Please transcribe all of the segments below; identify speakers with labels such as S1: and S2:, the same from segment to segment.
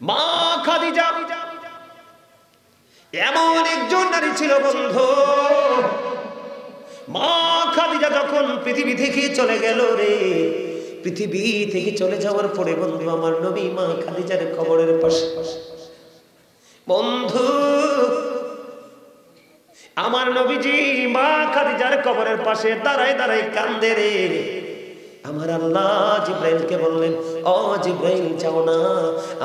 S1: মা খাদিজা এমন একজন নারী ছিল বন্ধু। মা খাদিজা যখন পৃথিবী থেকে চলে গেল রে, পৃথিবী থেকে চলে যাওয়ার পরে বন্ধু আমার নবী মা খাদিজার কবরের পাশে বন্ধু আমার নবীজি মা খাদিজার কবরের পাশে দাঁড়ায় দাঁড়ায় কান্দে রে। আমার আল্লাহ জিব্রাইলকে বললেন, ও জিব্রাইল যাও না,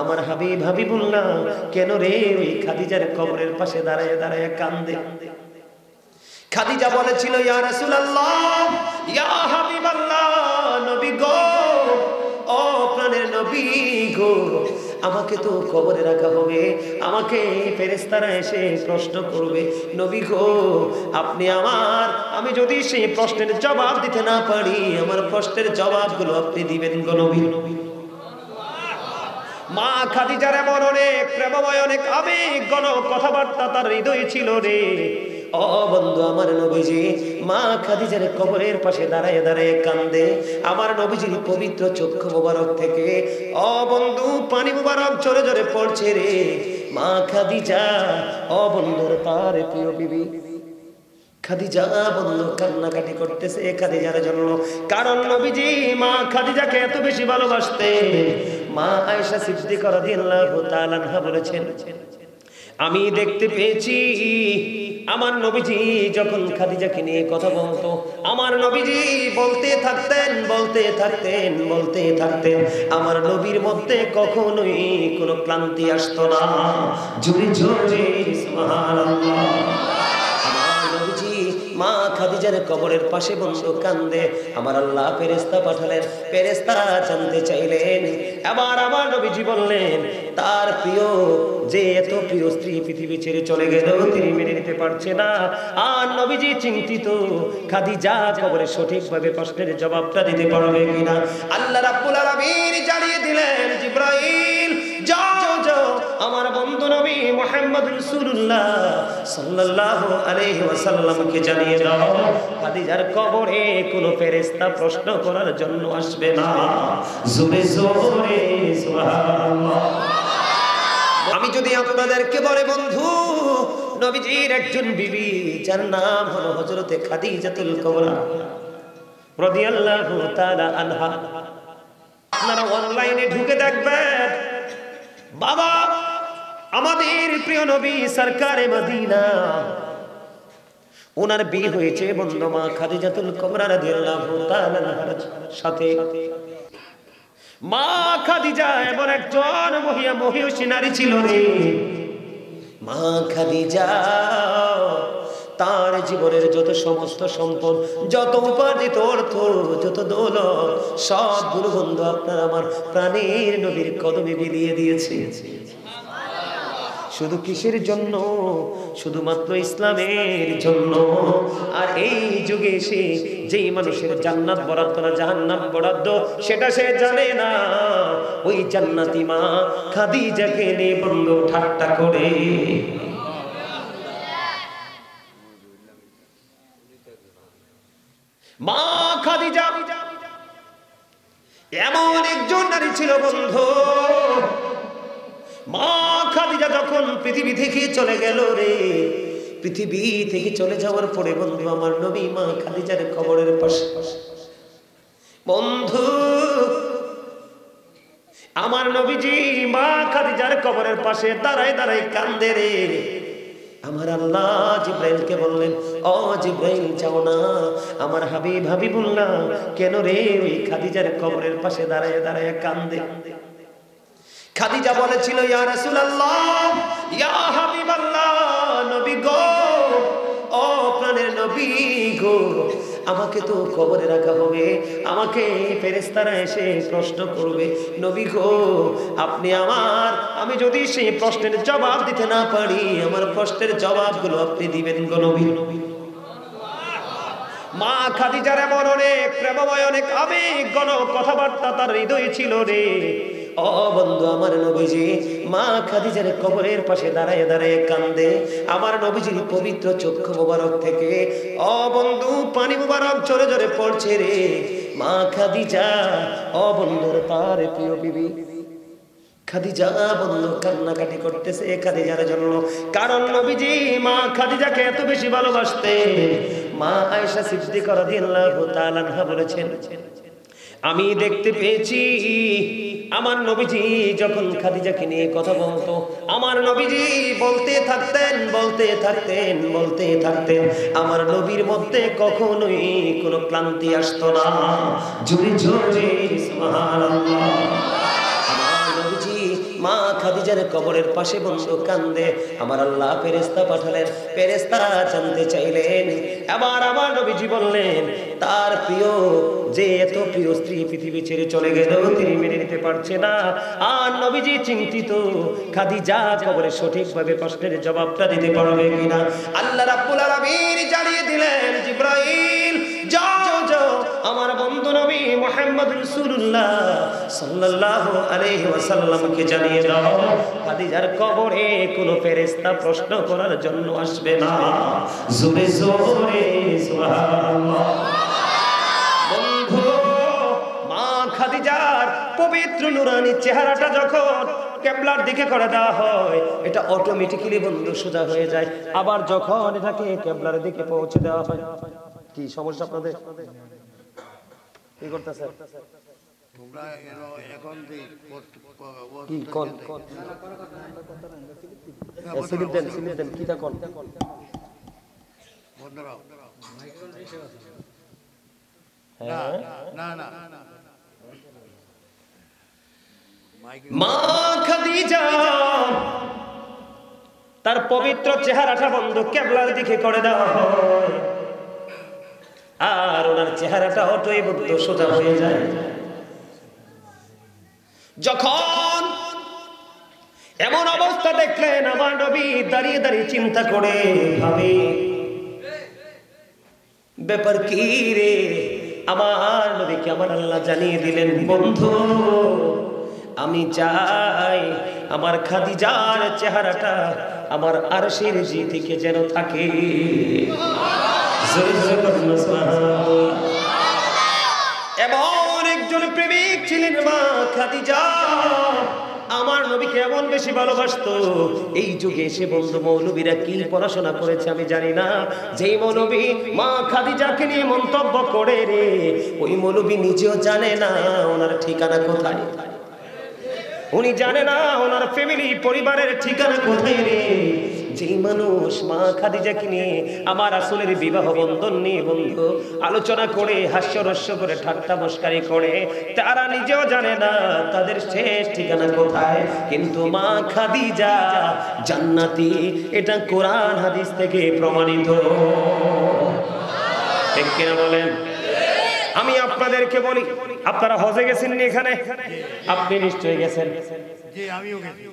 S1: আমার হাবিবুল্লাহ কেন রে ওই খাদিজার কবরের পাশে দাঁড়ায় দাঁড়ায় কান্দে। খাদিজা বলেছিল, ইয়া রাসূলুল্লাহ, ইয়া হাবিবাল্লাহ, নবী গো, ও প্রাণের নবী গো, আমাকে তো কবরে রাখা হবে, আমাকে ফেরেশতারা এসে প্রশ্ন করবে, নবী গো আপনি আমি যদি সেই প্রশ্নের জবাব দিতে না পারি, আমার প্রশ্নের জবাবগুলো আপনি দিবেন গো নবী। মা খাদিজার এমন অনেক প্রেমময় অনেক আবেগ ঘন কথাবার্তা তার হৃদয়ে ছিল রে। ও বন্ধু আমার নবীজি মা খাদিজার কবরের পাশে দাঁড়ায় দাঁড়ায় কান্দে। আমার নবীজির পবিত্র চক্ষু মোবারক থেকে ও বন্ধু পানি মোবারক জোরে জোরে পড়ছে রে। মা খাদিজা, ও বন্ধুর তার প্রিয় বিবি খাদিজা বন্ধু কান্নাকাটি করতেছে খাদিজার জন্য, কারণ নবীজি মা খাদিজাকে এত বেশি ভালোবাসতেন। মা আয়েশা সিদ্দিকা রাদিয়াল্লাহু তাআলা আনহা বলেছেন, আমি দেখতে পেয়েছি আমার নবীজি যখন খাদিজাকে নিয়ে কথা বলতো, আমার নবীজি বলতে থাকতেন, আমার নবীর মধ্যে কখনোই কোনো ক্লান্তি আসতো না। জোরে জোরে সুবহানাল্লাহ। মা খাদিজার কবরের পাশে বন্ধু কান্দে। আমার আল্লাহ ফেরেশতা পাঠালেন, ফেরেশতা জানতে চাইলেন। এবার আমার নবীজি বললেন, তার প্রিয় যে এত প্রিয় স্ত্রী পৃথিবী ছেড়ে চলে গেল, তিনি মেনে নিতে পারছে না। আর নবীজি চিন্তিত খাদিজা কবরে সঠিকভাবে প্রশ্নের জবাবটা দিতে পারবে কিনা। আল্লাহ রাব্বুল আলামিন জানিয়ে দিলেন, জিবরাইল যাও যাও আমার বন্ধু নবী মুহাম্মদ রাসূলুল্লাহ সাল্লাল্লাহু আলাইহি ওয়াসাল্লামকে জানিয়ে দাও, খাদিজার কবরে কোনো ফেরেশতা প্রশ্ন করার জন্য আসবে না। জোরে জোরে সুবহানাল্লাহ। আমি যদি আপনাদেরকে বলে বন্ধু, নবীজির একজন বিবি যার নাম হলো হযরতে খাদিজাতুল কুবরা রাদিয়াল্লাহু তাআলা আনহা, আপনারা অনলাইনে ঢুকে দেখবেন, বাবা আমাদের প্রিয় নবী সরকারে মদিনা, ওনার বিয়ে হয়েছে বন্ধু মা খাদিজাতুল কুবরা রাদিয়াল্লাহু তাআলা আনহার সাথে। মা খাদিজা এমন একজন মহিয়সী নারী ছিল রে। মা খাদিজা তার জীবনের যত সমস্ত সম্পদ, যত উপার্জিত অর্থ, যত দৌলত, সবগুলো বন্ধু আপনার আমার প্রাণের নবীর কদমে বিলিয়ে দিয়েছে। শুধু কিসের জন্য? শুধুমাত্র ইসলামের জন্য। আর এই যুগে এসে যেই মানুষের জান্নাত বরাদ্দ না জাহান্নাম বরাদ্দ সেটা সে জানে না, ওই জান্নাতি মা খাদিজাকে নিয়ে বন্ধু ঠাট্টা করে। মা খাদিজা এমন একজন নারী ছিল বন্ধু। মা খাদিজা যখন পৃথিবী থেকে চলে গেল রে, পৃথিবী থেকে চলে যাওয়ার পরে বন্ধু আমার নবী মা খাদিজার কবরের পাশে বন্ধু আমার নবীজি মা খাদিজার কবরের পাশে দাঁড়ায় দাঁড়ায় কান্দে রে। আমার আল্লাহ জিব্রাইলকে বললেন, ও জিব্রাইল যাও না, আমার হাবিবুল্লাহ কেন রে ওই খাদিজার কবরের পাশে দাঁড়ায় দাঁড়ায় কান্দে। খাদিজা বলেছিল, ইয়া রাসূলুল্লাহ, ইয়া হাবিবাল্লাহ, নবী গো, ও প্রাণের নবী গো, আমাকে তো কবরে রাখা হবে, আমাকে ফেরেশতারা এসে প্রশ্ন করবে, নবী গো আপনি আমি যদি সেই প্রশ্নের জবাব দিতে না পারি, আমার প্রশ্নের জবাবগুলো আপনি দিবেন গো নবী। মা খাদিজার এমন অনেক প্রেমময় অনেক আবেগ ঘন কথাবার্তা তার হৃদয়ে ছিল রে। ও বন্ধু আমার নবীজি মা খাদিজার কবরের পাশে দাঁড়ায় দাঁড়ায় কান্দে। আমার নবীজির পবিত্র চক্ষু মোবারক থেকে ও বন্ধু পানি মোবারক জোরে জোরে পড়ছে রে। মা খাদিজা, ও বন্ধুর তার প্রিয় বিবি খাদিজা বন্ধু কান্নাকাটি করতেছে খাদিজার জন্য, কারণ নবীজি মা খাদিজাকে এত বেশি ভালোবাসতেন। মা আয়েশা সিদ্দিকা রাদিয়াল্লাহু তাআলা আনহা বলেছেন, আমি দেখতে পেয়েছি আমার নবীজি যখন খাদিজাকে নিয়ে কথা বলতো, আমার নবীজি বলতে থাকতেন, আমার নবীর মধ্যে কখনোই কোনো ক্লান্তি আসতো না। জোরে জোরে সুবহানাল্লাহ। মা খাদিজার কবরের পাশে বন্ধু কান্দে, আমার আল্লাহ ফেরেশতা পাঠালেন, ফেরেশতা জানতে চাইলেন। এবার আমার নবীজি বললেন তার প্রিয়, যে এত প্রিয় স্ত্রী পৃথিবী ছেড়ে চলে গেল তিনি মেনে নিতে পারছে না। আর নবীজি চিন্তিত খাদিজা কবরে সঠিকভাবে প্রশ্নের জবাবটা দিতে পারবে কিনা। আল্লাহ রাব্বুল আলামিন জানিয়ে দিলেন, জিবরাইল যাও যাও আমার বন্ধু নবী মুহাম্মদ রাসূলুল্লাহ সাল্লাল্লাহু আলাইহি ওয়াসাল্লামকে জানিয়ে দাও খাদিজার কবরে কোনো ফেরেশতা প্রশ্ন করার জন্য আসবে না। জোরে জোরে সুবহানাল্লাহ। বন্ধু মা খাদিজার পবিত্র নুরানি চেহারাটা যখন কিবলার দিকে করে দেওয়া হয়, এটা অটোমেটিক্যালি বন্ধু সোজা হয়ে যায়। আবার যখন এটাকে কিবলার দিকে পৌঁছে দেওয়া হয়, কি সমস্যা আপনাদের? কি করতেছে? তোমরা এখন কি কোন স্লিপ দেন কিটা কোন বন্ধুরা না মা খাদিজা তার পবিত্র চেহারাটা বন্ধু কিবলার দিকে করে দেওয়া হয়, আর ওনার চেহারাটা অটোই বন্ধু সোজা হয়ে যায়। যখন এমন অবস্থা দেখলেন আমার নবী দাঁড়িয়ে দাঁড়িয়ে চিন্তা করে ভাবে, ব্যাপার কি রে? আমার নবীকে আমার আল্লাহ জানিয়ে দিলেন, বন্ধু আমি চাই আমার খাদিজার চেহারাটা আমার আরশের জি থেকে যেন থাকে। এমন একজন প্রেমিক ছিলেন মা খাদিজা, আমার নবীকে এমন বেশি ভালোবাসতো। এই যুগে এসে বন্ধু মৌলবীরা কি পড়াশোনা করেছে আমি জানি না, যেই মৌলবী মা খাদিজাকে নিয়ে মন্তব্য করে রে, ওই মৌলবী নিজেও জানে না ওনার ঠিকানা কোথায়, উনি জানে না ওনার ফ্যামিলি পরিবারের ঠিকানা কোথায় রে। যেই মানুষ মা খাদিজাকে নিয়ে আমার রাসূলের বিবাহ বন্ধন নিয়ে বন্ধু আলোচনা করে হাস্যরস্য করে ঠাট্টা মস্কারি করে, তারা নিজেও জানে না তাদের শেষ ঠিকানা কোথায়। কিন্তু মা খাদিজা জান্নাতি, এটা কোরআন হাদিস থেকে প্রমাণিত। ঠিক কিনা বলেন? আমি আপনাদেরকে বলি, আপনারা হজে গেছেন নি? এখানে আপনি নিশ্চয়ই গেছেন। জি আমিও গেছি।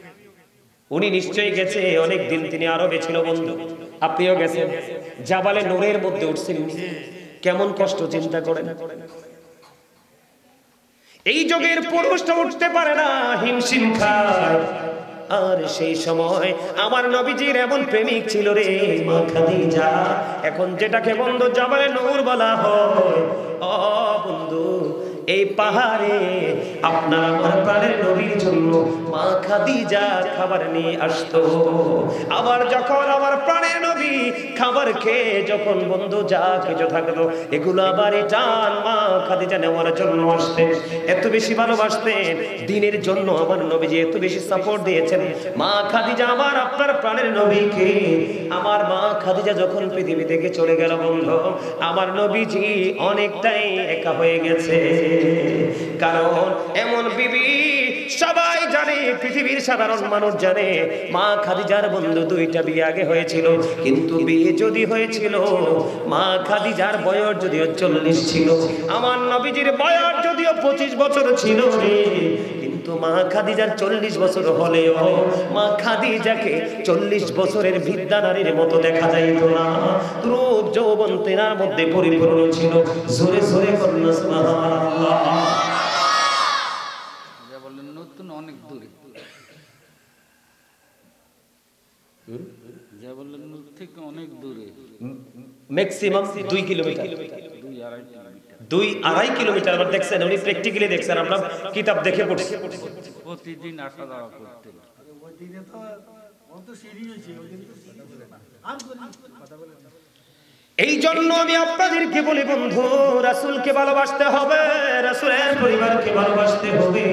S1: উনি নিশ্চয়ই গেছে, অনেক দিন তিনি আরবে ছিল বন্ধু, আপনিও গেছেন। জাবালে নূরের মধ্যে উঠছেন, কেমন কষ্ট চিন্তা করেন। এই যুগের পুরুষটা উঠতে পারে না, হিমশিম খায়। আর সেই সময় আমার নবীজির এমন প্রেমিক ছিল রে মা খাদিজা, এখন যেটাকে বন্ধু জাবালে নূর বলা হয়। ও বন্ধু, এই পাহাড়ে আপনার আমার প্রাণের নবীর জন্য মা খাদিজা খাবার নিয়ে আসতো। আবার যখন আমার প্রাণের নবী খাবার খেয়ে যখন বন্ধু যা কিছু থাকতো এগুলো আবার টান মা খাদিজা নেওয়ার জন্য আসতেন। এত বেশি ভালোবাসতেন দিনের জন্য আমার নবীজি, এত বেশি সাপোর্ট দিয়েছেন মা খাদিজা আমার আপনার প্রাণের নবীকে। আমার মা খাদিজা যখন পৃথিবী থেকে চলে গেল বন্ধু, আমার নবীজি অনেকটাই একা হয়ে গেছে। কারণ এমন বিবি সবাই জানে, পৃথিবীর সাধারণ মানুষ জানে মা খাদিজার বন্ধু দুইটা বিয়ে আগে হয়েছিল, কিন্তু বিয়ে যদি হয়েছিল মা খাদিজার বয়স যদিও 40 ছিল, আমার নবীজির বয়স যদিও 25 বছর ছিল, কিন্তু মা খাদিজার 40 বছর হলেও মা খাদিজাকে 40 বছরের বৃদ্ধা নারীর মতো দেখা যাইত না। রূপ যৌবন তেনার মধ্যে পরিপূর্ণ ছিল। জোরে জোরে কন্যা সুবহানাল্লাহ। যা বলেন নতুন অনেক দূরে, যা বলেন নতুন থেকে অনেক দূরে, ম্যাক্সিমাম 2 কিলোমিটার, 2-2.5 কিলোমিটার। আবার দেখছেন উনি প্র্যাকটিক্যালি দেখছেন, আমরা কিতাব দেখে পড়ছি।
S2: প্রতিদিন আসা যাওয়া করতেন।
S1: এই জন্য আমি আপনাদেরকে বলি বন্ধু, রাসূলকে ভালোবাসতে হবে, রাসূলের পরিবারকে ভালোবাসতে হবে,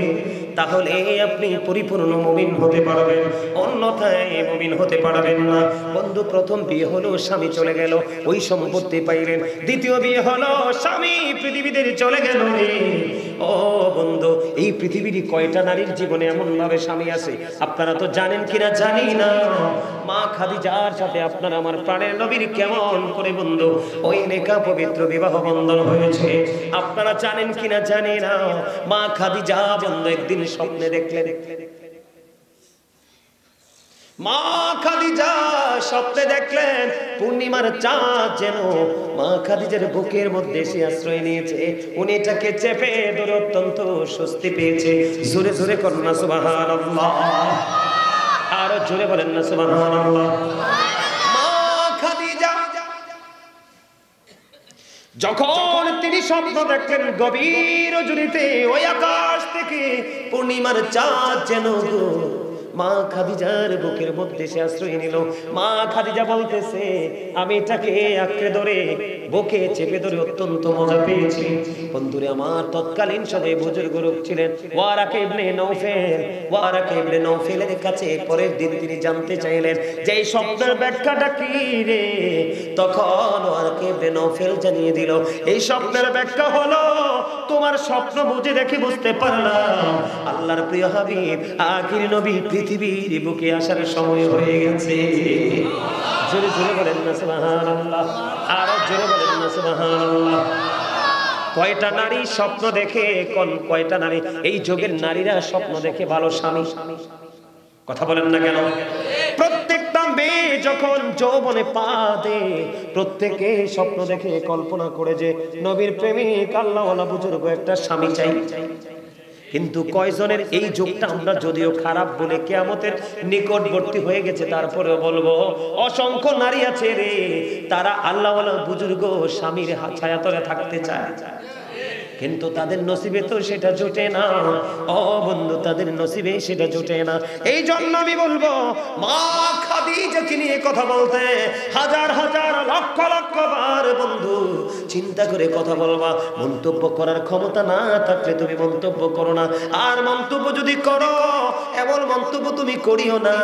S1: তাহলে আপনি পরিপূর্ণ মুমিন হতে পারবেন, অন্যথায় মুমিন হতে পারবেন না। বন্ধু, প্রথম বিয়ে হলো, স্বামী চলে গেল, ওই সম্পত্তি পাইলেন। দ্বিতীয় বিয়ে হলো, স্বামী পৃথিবীতে চলে গেল। ও বন্ধু, এই পৃথিবীর কয়টা নারীর জীবনে এমন ভাবে স্বামী আছে আপনারা তো জানেন কিনা জানি না। মা খাদিজার সাথে আপনার আমার প্রাণের নবীর কেমন করে বন্ধু ওই নেকা পবিত্র বিবাহ বন্ধন হয়েছে আপনারা জানেন কিনা জানি না। মা খাদিজা বন্ধু একদিন স্বপ্নে দেখলেন, মা খাদিজা স্বপ্নে দেখলেন পূর্ণিমার চাঁদ যেন মা খাদিজার বুকের মধ্যে এসে আশ্রয় নিয়েছে। উনি এটাকে চেপে ধরে অত্যন্ত স্বস্তি পেয়েছে। জোরে জোরে করেন না সুবহানাল্লাহ, আরো জোরে বলেন না সুবহানাল্লাহ। মা খাদিজা যখন তিনি স্বপ্ন দেখলেন গভীর রজনীতে ওই আকাশ থেকে পূর্ণিমার চাঁদ যেন মা খাদিজার বুকের মধ্যে সে আশ্রয় নিল। মা খাদিজা বলতেছে আমি এটাকে আঁকড়ে ধরে বুকে চেপে ধরে অত্যন্ত মজা পেয়েছি। বন্ধুরে আমার, তৎকালীন সময়ে বুজুর্গ লোক ছিলেন Waraqa ibn Nawfal. Waraqa ibn নওফেলের কাছে পরের দিন তিনি জানতে চাইলেন যে এই স্বপ্নের ব্যাখ্যাটা কি রে। তখন ওয়ারাকা ইবনে নওফেল জানিয়ে দিল এই স্বপ্নের ব্যাখ্যা হলো তোমার স্বপ্ন বুঝে দেখে বুঝতে পারলাম আল্লাহর প্রিয় হাবিব আখির নবী পৃথিবীর বুকে আসার সময় হয়ে গেছে। জোরে জোরে বলেন না সুবহানাল্লাহ, আর জোরে বলেন না সুবহানাল্লাহ। কয়টা নারী স্বপ্ন দেখে, কয়টা নারী এই যুগের নারীরা স্বপ্ন দেখে ভালো স্বামী? কথা বলেন না কেন? প্রত্যেকটা মেয়ে যখন যৌবনে পা দেয় প্রত্যেকে স্বপ্ন দেখে কল্পনা করে যে নবীর প্রেমিক আল্লাহওয়ালা বুজুর্গ একটা স্বামী চাই। কিন্তু কয়জনের এই যুগটা আমরা যদিও খারাপ বলে কিয়ামতের নিকটবর্তী হয়ে গেছে তারপরেও বলবো অসংখ্য নারী আছে রে তারা আল্লাহওয়ালা বুজুর্গ স্বামীর ছায়াতলে থাকতে চায়, কিন্তু তাদের নসিবে তো সেটা জোটে না। ও বন্ধু, তাদের নসিবে সেটা জোটে না। এই জন্য আমি বলবো মা খাদিজাকে নিয়ে কথা বলতে হাজার হাজার লক্ষ লক্ষ বার বন্ধু চিন্তা করে কথা বলবা। মন্তব্য করার ক্ষমতা না থাকলে তুমি মন্তব্য করো না, আর মন্তব্য যদি করো এমন মন্তব্য তুমি করিও না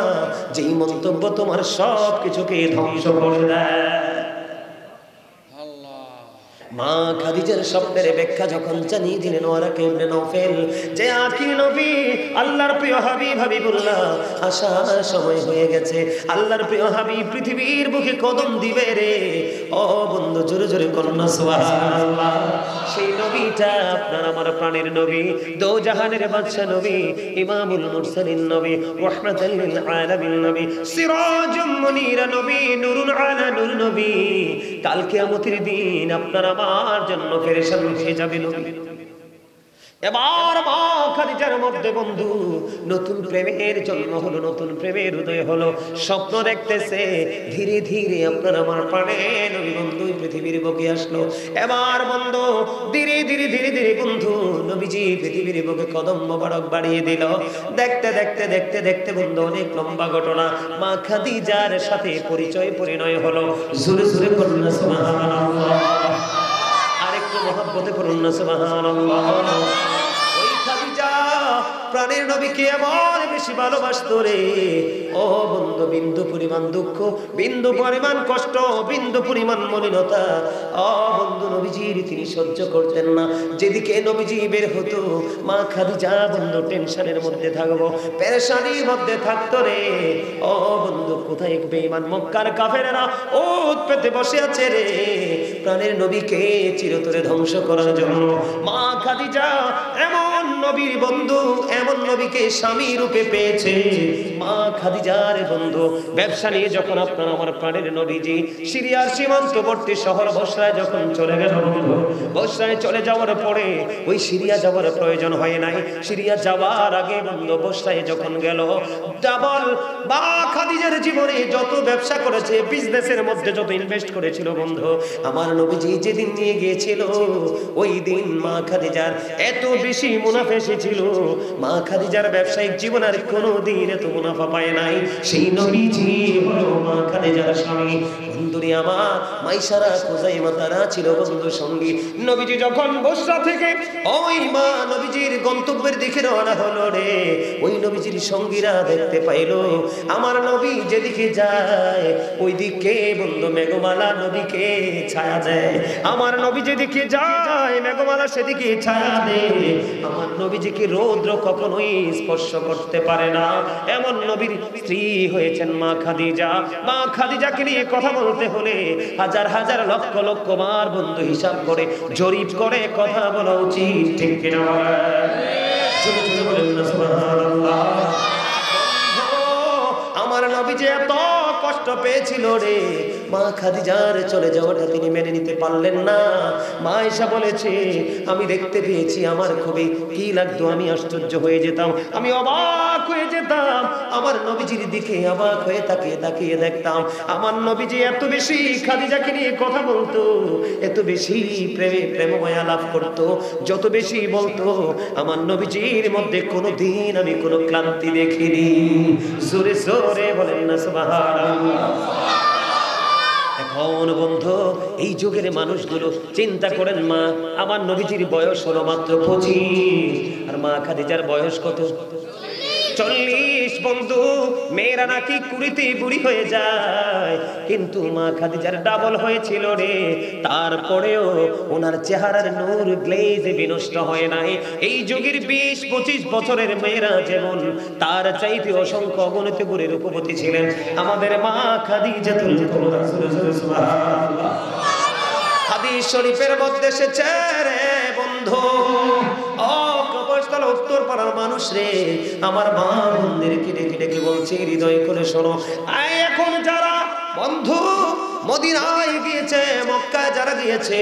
S1: যেই মন্তব্য তোমার সব কিছুকে ধ্বংস করে দেয়। মা খাদিজার স্বপ্নের ব্যাখ্যা যখন জানিয়ে দিলেন ওয়ারাকা ইবনে নওফেল যে আখির নবী আল্লাহর প্রিয় হাবিব হাবিবুল্লাহ আসার সময় হয়ে গেছে, আল্লাহর প্রিয় হাবিব পৃথিবীর বুকে কদম দিবে রে। ও বন্ধু, জোরে জোরে করুন না সুবহানাল্লাহ। সেই নবীটা আপনার আমার প্রাণের নবী, দো জাহানের বাদশা নবী, ইমামুল মুরসালিন নবী, রাহমাতাল লিল আলামিন নবী, সিরাজুম মুনীরা নবী, নূরুন আলা নূর নবী। কাল কিয়ামতের দিন আপনার আমার জন্য পেরেশান হয়ে যাবে নবী। এবার মা খাদিজার মধ্যে বন্ধু নতুন প্রেমের জন্ম হলো, নতুন প্রেমের উদয় হলো। স্বপ্ন দেখতেছে ধীরে ধীরে আপনার আমার প্রাণে নবী বন্ধু পৃথিবীর বুকে আসলো। এবার বন্ধু ধীরে ধীরে ধীরে ধীরে বন্ধু নবীজি পৃথিবীর বুকে কদম মোবারক বাড়িয়ে দিল। দেখতে দেখতে দেখতে দেখতে বন্ধু অনেক লম্বা ঘটনা। মা খাদিজার সাথে পরিচয় পরিণয় হলো। জোরে জোরে করুন না সুবহানাল্লাহ, আরেকটু মহব্বতে করুন না সুবহানাল্লাহ। ওই খাদিজা প্রাণের নবীকে এমন বেশি ভালোবাসতো রে। ও বন্ধু, বিন্দু পরিমাণ দুঃখ, বিন্দু পরিমাণ কষ্ট, বিন্দু পরিমাণ মলিনতা ও বন্ধু নবীজির তিনি সহ্য করতেন না। যেদিকে নবীজি বের হতো মা খাদিজা বন্ধু টেনশনের মধ্যে থাকবো, পেরেশানির মধ্যে থাকতো রে। ও বন্ধু, কোথায় বেঈমান মক্কার কাফেরেরা ওত পেতে বসে আছে রে প্রাণের নবীকে চিরতরে ধ্বংস করার জন্য। মা খাদিজা এমন এমন নবীর বন্ধু, এমন নবীকে স্বামী রূপে পেয়েছে মা খাদিজার বন্ধু। ব্যবসা নিয়ে যখন আপনার আমার প্রাণের নবীজি সিরিয়ার সীমান্তবর্তী শহর বসরায় যখন চলে গেল বন্ধু, বসরায় চলে যাওয়ার পরে ওই সিরিয়া যাওয়ার প্রয়োজন হয় নাই। সিরিয়া যাওয়ার আগে বন্ধু বসরায় যখন গেল, ডাবল মা খাদিজার জীবনে যত ব্যবসা করেছে, বিজনেসের মধ্যে যত ইনভেস্ট করেছিল বন্ধু, আমার নবীজি যেদিন নিয়ে গিয়েছিল ওই দিন মা খাদিজার এত বেশি মুনাফা এসেছিল, মা খাদিজার ব্যবসায়িক জীবন আর কোনোদিন এত মুনাফা পায় নাই। সেই নবীজি হলো মা খাদিজার স্বামী। বন্ধুরে আমার মাইসারা খুজাইমা তারা ছিল বন্ধু সঙ্গী। নবীজি যখন বসরা থেকে ওই মা নবীজির গন্তব্যের দিকে রওনা হলো রে, ওই নবীজির সঙ্গীরা দেখতে পাইলো আমার নবী যেদিকে যায় ওই দিকে বন্ধু মেঘমালা নবীকে ছায়া দেয়। আমার নবী যেদিকে যায় মেঘমালা সেদিকে ছায়া দেয়। আমার নবীজিকে রৌদ্র কখনোই স্পর্শ করতে পারে না। এমন নবীর স্ত্রী হয়েছেন মা খাদিজা। মা খাদিজাকে নিয়ে কথা বলতে হলে হাজার হাজার লক্ষ লক্ষ বার বন্ধু হিসাব করে জরিপ করে কথা বলা উচিত, ঠিক কিনা বলেন? জোরে জোরে বলেন না সুবহানাল্লাহ। আমার নবী যে এত কষ্ট পেয়েছিল রে, মা খাদিজার চলে যাওয়াটা তিনি মেনে নিতে পারলেন না। মা আয়েশা বলেছে, আমি দেখতে পেয়েছি আমার খুবই কি লাগতো, আমি আশ্চর্য হয়ে যেতাম, আমি অবাক হয়ে যেতাম। আমার নবীজির দিকে অবাক হয়ে তাকিয়ে তাকিয়ে দেখতাম। আমার নবীজি এত বেশি খাদিজাকে নিয়ে কথা বলতো, এত বেশি প্রেমমায়া লাভ করতো, যত বেশি বলতো আমার নবীজির মধ্যে কোনোদিন আমি কোনো ক্লান্তি দেখিনি। জোরে জোরে বলেন না সুবহানাল্লাহ। এখন বন্ধু এই যুগের মানুষগুলো চিন্তা করেন, মা আমার নবীজির বয়স হলো মাত্র 25 আর মা খাদিজার বয়স কত? 40। বন্ধু মেয়েরা নাকি কুড়িতে বুড়ি হয়ে যায়, কিন্তু মা খাদিজার ডাবল হয়েছিল রে। তারপরেও ওনার চেহারার নূর গ্লেজ বিনষ্ট হয় নাই। এই যুগের 20-25 বছরের মেয়েরা যেমন, তার চাইতে অসংখ্য অগণিত গুণে রূপবতী ছিলেন আমাদের মা খাদিজাতুল কুবরা। সুবহানাল্লাহ। হাদিস শরীফের মধ্যে এসেছে রে বন্ধু, উত্তর পাড়ার মানুষ রে, আমার মা বোনদেরকে ডেকে ডেকে বলছে, হৃদয় করে শোনো, এখন যারা বন্ধু মদিনায় গিয়েছে, মক্কায় যারা গিয়েছে,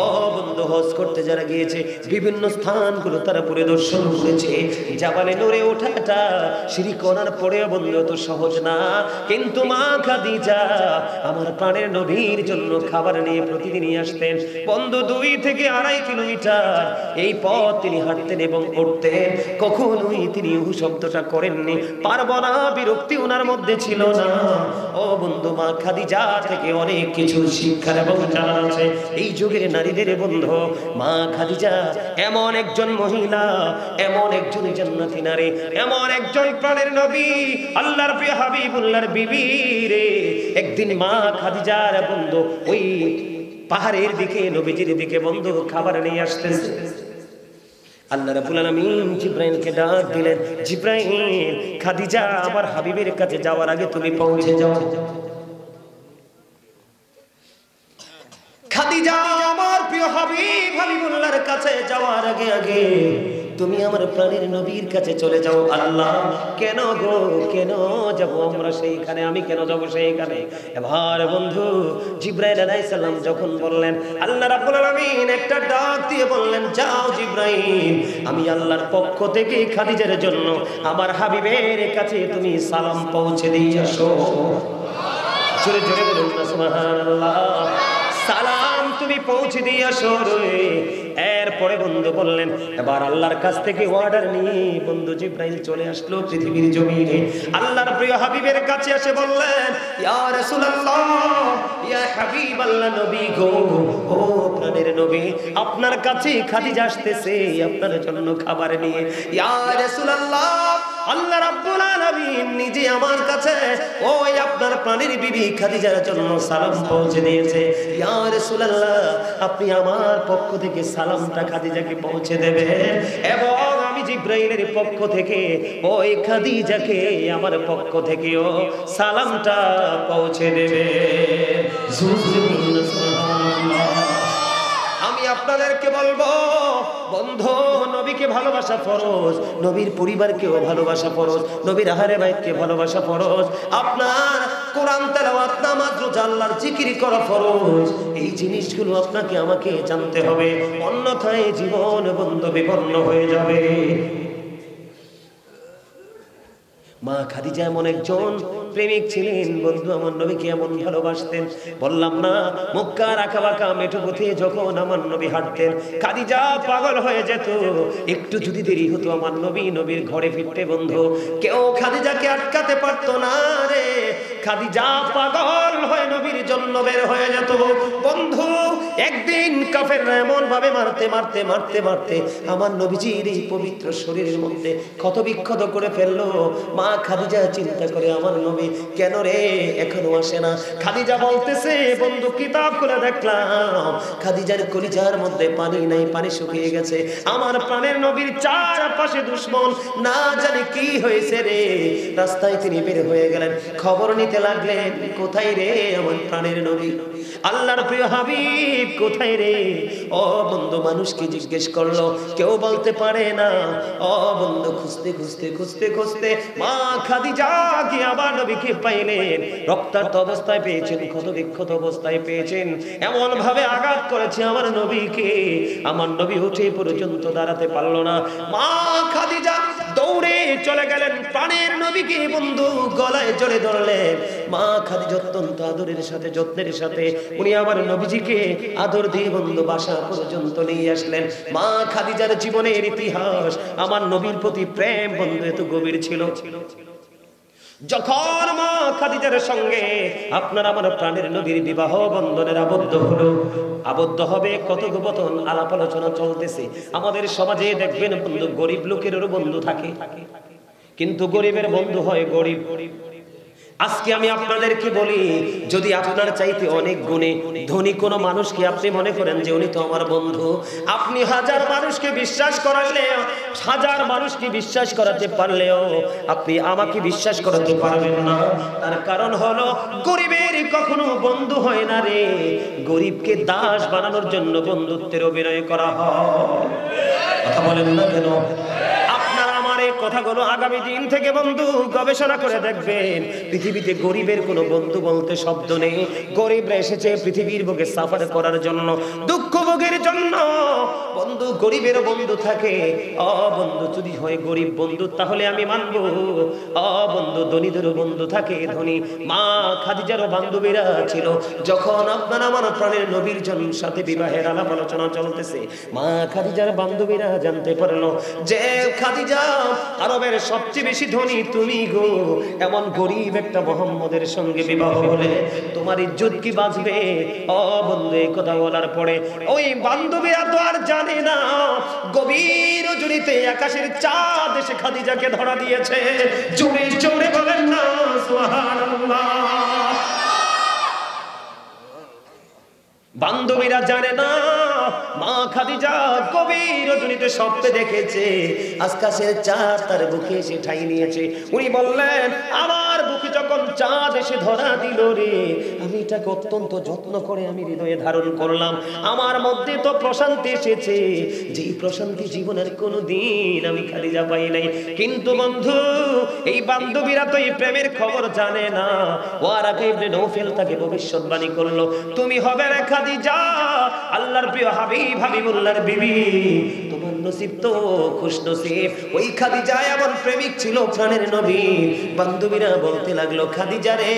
S1: ও বন্ধু হজ করতে যারা গিয়েছে, বিভিন্ন স্থানগুলো তারা পরিদর্শন করেছে। জাবালে নূরে ওঠাটা সিঁড়ি করার পরেও বন্ধু তো সহজ না, কিন্তু মা খাদিজা আমার প্রাণের নবীর জন্য খাবার নিয়ে প্রতিদিনই আসতেন বন্ধু। 2 থেকে 2.5 কিলোমিটার এই পথ তিনি হাঁটতেন এবং উঠতেন। কখনোই তিনি উহু শব্দটা করেননি, পারবো না, বিরক্তি ওনার মধ্যে ছিল না। ও বন্ধু মা খাদিজা থেকে অনেক কিছু শিক্ষার এবং জানা আছে এই যুগের নারীদের বন্ধু। মা খাদিজা এমন একজন মহিলা, এমন একজন জান্নাতি নারী, এমন একজন প্রাণের নবী, আল্লাহর প্রিয় হাবিবুল্লাহর বিবি রে। একদিন মা খাদিজার বন্ধু ওই পাহাড়ের দিকে নবীজির দিকে বন্ধু খাবার নিয়ে আসতেছে। আল্লাহ রাব্বুল আলামিন জিব্রাইলকে ডাক দিলেন, জিব্রাইল খাদিজা আমার হাবিবের কাছে যাওয়ার আগে তুমি পৌঁছে যাও। খাদিজা আমার প্রিয় হাবিব হাবিবুল্লাহর কাছে যাওয়ার আগে আগে তুমি আমার প্রাণের নবীর কাছে চলে যাও। আল্লাহ কেন গো, কেন যাব আমরা সেইখানে, আমি কেন যাব সেইখানে? এবার বন্ধু জিব্রাইল আলাইহিস সালাম যখন বললেন, আল্লাহ রাব্বুল আলামিন একটা ডাক দিয়ে বললেন, যাও জিব্রাইল, আমি আল্লাহর পক্ষ থেকে খাদিজার জন্য আমার হাবিবের কাছে তুমি সালাম পৌঁছে দিয়ে আসো। জোরে জোরে বলুন না সুবহানাল্লাহ। সালাম তুমি পৌঁছে দিয়ে আসো রে। এরপরে বন্ধু বললেন, এবার আল্লাহর কাছ থেকে অর্ডার নিয়ে বন্ধু জিব্রাইল চলে আসলো পৃথিবীর জমিনে। আল্লাহর প্রিয় হাবিবের কাছে এসে বললেন, ইয়া রাসূলুল্লাহ, ইয়া হাবিবাল্লাহ, নবী গো, ও প্রাণের নবী, আপনার কাছে খাদিজা আসতেছে আপনার জন্য খাবার নিয়ে। ইয়া রাসূলুল্লাহ, আল্লাহ রাব্বুল আলামিন নিজে আমার কাছে ওই আপনার প্রাণের বিবি খাদিজার জন্য সালাম পৌঁছে দিয়েছে। ইয়া রাসূলুল্লাহ, আপনি আমার পক্ষ থেকে সালামটা খাদিজাকে পৌঁছে দেবেন এবং আমি জিব্রাইলের পক্ষ থেকে ওই খাদিজাকে আমার পক্ষ থেকেও সালামটা পৌঁছে দেবে। সুবহানাল্লাহ। আমি আপনাদেরকে বলবো বন্ধু, নবীকে ভালোবাসা ফরজ, নবীর পরিবারকেও ভালোবাসা ফরজ, নবীর আহলে বাইতকে ভালোবাসা ফরজ, আপনার কোরআন তেলাওয়াত নামাজ রোজা আল্লাহর জিকির করা ফরজ। এই জিনিসগুলো আপনাকে আমাকে জানতে হবে, অন্যথায় জীবন বন্ধু বিপন্ন হয়ে যাবে। মা খাদিজা এমন একজন প্রেমিক ছিলেন বন্ধু, আমার নবীকে এমন ভালোবাসতেন। বললাম না, মক্কার আঁকা বাঁকা মেঠো পথে যখন আমার নবী হাঁটতেন, খাদিজা পাগল হয়ে যেত। একটু যদি দেরি হতো আমার নবীর ঘরে ফিরতে বন্ধু, কেউ খাদিজাকে আটকাতে পারতো না রে। খাদিজা পাগল হয়ে নবীর জন্য বের হয়ে যেত বন্ধু। একদিন কাফেররা এমন ভাবে মারতে মারতে মারতে মারতে আমার নবীজির এই পবিত্র শরীরের মধ্যে ক্ষত বিক্ষত করে ফেললো। মা খাদিজা চিন্তা করে, আমার নবী কেন রে এখনো আসে না? খাদিজা বলতেছে, বন্ধু কিতাব খুলে দেখলাম খাদিজার কলিজার মধ্যে পানি নাই, পানি শুকিয়ে গেছে। আমার প্রাণের নবীর চারপাশে দুশমন, না জানি কি হয়েছে রে। রাস্তায় তিনি বের হয়ে গেলেন, খবর নিতে লাগলেন, কোথায় রে আমার প্রাণের নবী, আল্লাহর প্রিয় হাবিব কোথায় রে? ও বন্ধু, মানুষকে জিজ্ঞেস করলো, কেউ বলতে পারে না। ও বন্ধু, খুঁজতে খুঁজতে খুঁজতে খুঁজতে মা খাদিজা কি আবার নবীকে পাইলেন। রক্তাক্ত অবস্থায় পেয়েছেন, ক্ষত বিক্ষত অবস্থায় পেয়েছেন, এমন ভাবে আঘাত করেছে আমার নবীকে, আমার নবী উঠে পর্যন্ত দাঁড়াতে পারলো না। মা খাদিজা দৌড়ে চলে গেলেন, প্রাণের নবীকে বন্ধু গলায় জড়িয়ে ধরলেন। মা খাদিজা অত্যন্ত আদরের সাথে যত্নের সাথে উনি আমার নবীজিকে আদর দিয়ে বন্ধু বাসা পর্যন্ত নিয়ে আসলেন। মা খাদিজার জীবনের ইতিহাস, আমার নবীর প্রতি প্রেম বন্ধু এত গভীর ছিল। যখন মা খাদিজার সঙ্গে আপনার আমার প্রাণের নবীর বিবাহ বন্ধনের আবদ্ধ হলো, আবদ্ধ হবে কথোপকথন আলাপ আলোচনা চলতেছে। আমাদের সমাজে দেখবেন বন্ধু, গরিব লোকেরও বন্ধু থাকে, কিন্তু গরিবের বন্ধু হয় গরিব। আজকে আমি আপনাদেরকে বলি, যদি আপনার চাইতে অনেক গুণে ধনী কোনো মানুষকে আপনি মনে করেন যে উনি তো আমার বন্ধু, আপনি হাজার মানুষকে বিশ্বাস করালেও, হাজার মানুষকে বিশ্বাস করাতে পারলেও আপনি আমাকে বিশ্বাস করাতে পারবেন না। তার কারণ হলো, গরিবের কখনো বন্ধু হয় না রে। গরিবকে দাস বানানোর জন্য বন্ধুত্বের অভিনয় করা হয়। কথা বলেন না কেন? কথাগুলো আগামী দিন থেকে বন্ধু গবেষণা করে দেখবেন, পৃথিবীতে গরিবের কোনো বন্ধু বলতে শব্দ নেই। গরিবরা এসেছে পৃথিবীর বুকে সাফার করার জন্য, দুঃখ ভোগের জন্য। বন্ধু, গরিবের বন্ধু থাকে। বন্ধু, যদি হয় গরিব বন্ধু তাহলে আমি মানবো। বন্ধু, ধনীদেরও বন্ধু থাকে, ধনী। মা খাদিজারও বান্ধবীরা ছিল। যখন আপনার আমার প্রাণের নবীর সাথে বিবাহের আলাপ আলোচনা চলতেছে, মা খাদিজার বান্ধবীরা জানতে পারলো যে খাদিজা আরবের সবচেয়ে বেশি ধনী তুমি গো। এমন গরিব একটা মুহাম্মদের সঙ্গে বিবাহ হলে তোমার ইজ্জত কি বাঁচবে? বন্ধু, এই কথা বলার পরে ওই বান্ধবীরা তো আর জানে না, গভীর রজনীতে আকাশের চাঁদ এসে খাদিজাকে ধরা দিয়েছে। জোরে জোরে বলেন না সুবহানাল্লাহ। বান্ধবীরা জানে না মা খাদিজা গভীর রজনীতে স্বপ্নে দেখেছে আকাশের চাঁদ তার বুকে এসে ঠাই নিয়েছে। উনি বললেন, আমার বুকে যখন চাঁদ এসে ধরা দিল রে, আমি এটাকে অত্যন্ত যত্ন করে আমি হৃদয়ে ধারণ করলাম। আমার মধ্যে তো প্রশান্তি এসেছে, যেই প্রশান্তি জীবনের কোনোদিন আমি খাদিজা পাই নাই। কিন্তু বন্ধু, এই বান্ধবীরা তো এই প্রেমের খবর জানে না। ওয়ারাকা ইবনে নওফেল তাকে ভবিষ্যৎবাণী করলো, তুমি হবে রে খাদিজা আল্লাহর প্রিয় হাবিব, হাবিবুল্লাহর বিবি। তোমার নসিব তো খুশ নসিব। ওই খাদিজা এমন প্রেমিক ছিল প্রাণের নবী। বান্ধবীরা বলতে লাগলো, খাদিজা রে,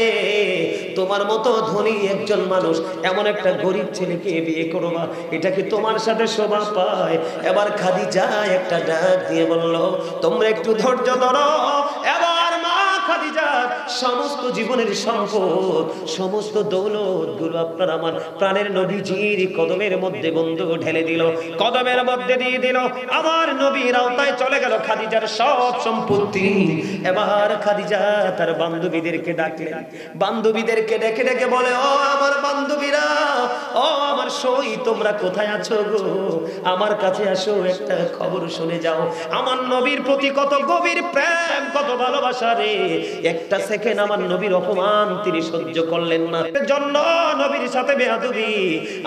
S1: তোমার মতো ধনী একজন মানুষ এমন একটা গরিব ছেলেকে বিয়ে করবা, এটা কি তোমার সাথে শোভা পায়? এবার খাদিজা একটা ডাক দিয়ে বলল, তোমরা একটু ধৈর্য ধরো। এবার মা খাদিজার সমস্ত জীবনের সম্পদ, সমস্ত দৌলত গুলো আপনার আমার প্রাণের নবীজির কদমের মধ্যে বন্ধু ঢেলে দিল, কদমের মধ্যে দিয়ে দিল। আমার নবীর আওতায় চলে গেল খাদিজার সব সম্পত্তি। এবার খাদিজা তার বান্ধবীদেরকে ডাকলেন, বান্ধবীদেরকে ডেকে ডেকে বলে, ও আমার বান্ধবীরা, ও আমার সই, তোমরা কোথায় আছো গো? আমার কাছে আসো, একটা খবর শুনে যাও। আমার নবীর প্রতি কত গভীর প্রেম, কত ভালোবাসা রে। একটা সেকেন্ড সেকেন্ড আমার নবীর অপমান তিনি সহ্য করলেন না, জন্য নবীর সাথে বেয়াদবি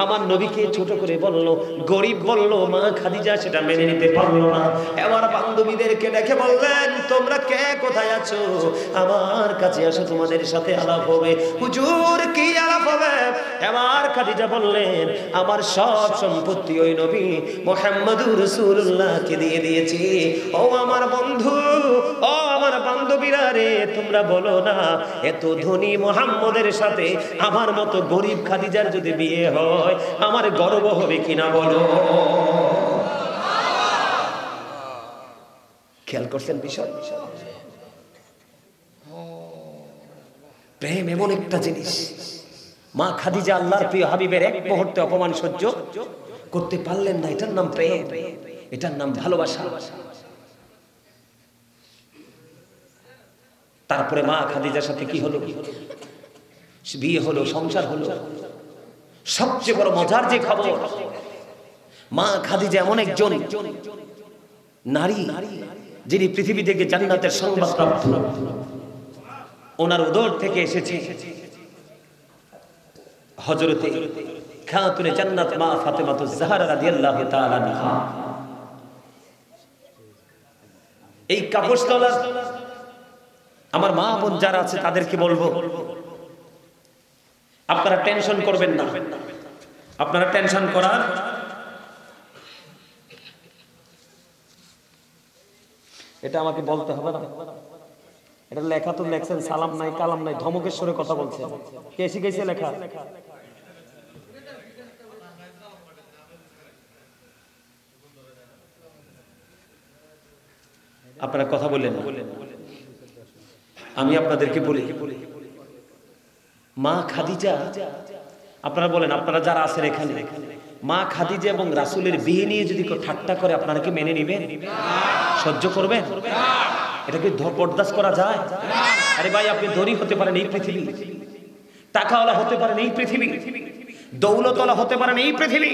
S1: আমার নবীকে ছোট করে বলল, গরিব বলল, মা খাদিজা সেটা মেনে নিতে পারলো না। এবার বান্ধবীদেরকে ডেকে বললেন, তোমরা কে কোথায় আছো, আমার কাছে আসো, তোমাদের সাথে আলাপ হবে। হুজুর কি আলাপ হবে? এবার খাদিজা বললেন, আমার সব সম্পত্তি ওই নবী মুহাম্মদুর রাসূলুল্লাহকে দিয়ে দিয়েছি। ও আমার বন্ধু, ও আমার বান্ধবীরা রে, তোমরা বলো না, এত ধনী মুহাম্মদের সাথে আমার মতো গরিব খাদিজার যদি বিয়ে হয় আমার গর্ব হবে কিনা বলো। খেয়াল করছেন বিষয়? প্রেম এমন একটা জিনিস, মা খাদিজা আল্লাহর প্রিয় হাবিবের এক মুহূর্তে অপমান সহ্য করতে পারলেন না। এটার নাম প্রেম, এটার নাম ভালোবাসা। তারপরে মা খাদিজার সাথে কি হলো? বিয়ে হলো, সংসার হলো। সবচেয়ে বড় মজার যে খবর, মা খাদিজা এমন একজন নারী যিনি পৃথিবী থেকে জান্নাতের সংবাদ প্রাপ্ত। ওনার উদর থেকে এসেছে হযরতে খাতুনে জান্নাত মা ফাতেমাতুজ জাহরা রাদিয়াল্লাহু তাআলা আনহা। এই কাপড়তলা আমার মা বোন যারা আছে তাদেরকে বলবো, আপনারা টেনশন করবেন না। আপনারা টেনশন করার এটা আমাকে বলতে হবে না। এটা লেখা তো লেখছেন, সালাম নাই কালাম নাই, ধমকের সুরে কথা বলছেন। কে শিখাইছে লেখা? আপনারা কথা বললেন না। আমি আপনাদেরকে বলি, মা খাদিজা, আপনারা বলেন, আপনারা যারা আছেন এখানে, মা খাদিজা এবং রাসূলের বিয়ে নিয়ে যদি কেউ ঠাট্টা করে আপনারা কি মেনে নেবেন? সহ্য করবেন? এটা কি বরদাস্ত করা যায়? আরে ভাই, আপনি ধনী হতে পারেন এই পৃথিবী, টাকাওয়ালা হতে পারেন এই পৃথিবী, দৌলতওয়ালা হতে পারেন এই পৃথিবী,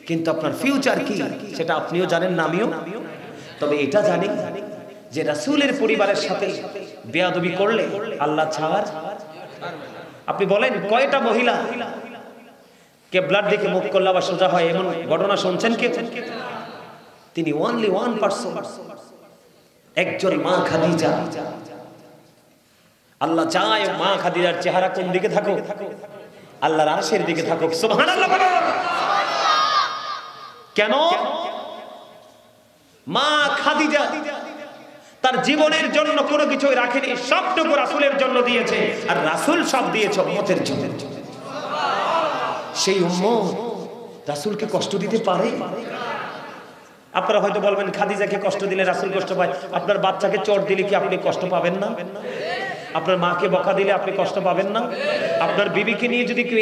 S1: কিন্তু আপনার ফিউচার কি সেটা আপনিও জানেন না, আমিও। তবে এটা জানি যে রাসূলের পরিবারের সাথে বেয়াদবি করলে আল্লাহ ছাড়। আপনি বলেন কয়টা মহিলা কে ব্লাড দিকে মুখ করলে আবার সোজা হয়, এমন ঘটনা শুনছেন কে? তিনি ওনলি ওয়ান পারসন, একজন মা খাদিজা। আল্লাহ চায় মা খাদিজার চেহারা কোন দিকে থাকুক? আল্লাহর আরশের দিকে থাকুক। সুবহানাল্লাহ। কেন? মা খাদিজা তার জীবনের জন্য কোনো কিছুই রাখেনি, সবটুকু রাসূলের জন্য দিয়েছে, আর রাসূল সব দিয়েছে উম্মতের জন্য। সেই উম্মত রাসূলকে কষ্ট দিতে পারে? আপনারা হয়তো বলবেন, খাদিজাকে কষ্ট দিলে রাসূল কষ্ট পায়। আপনার বাচ্চাকে চোট দিলে কি আপনি কষ্ট পাবেন না? আপনার মাকে বকা দিলে আপনি কষ্ট পাবেন না? আপনার বিবিকে নিয়ে যদি কেউ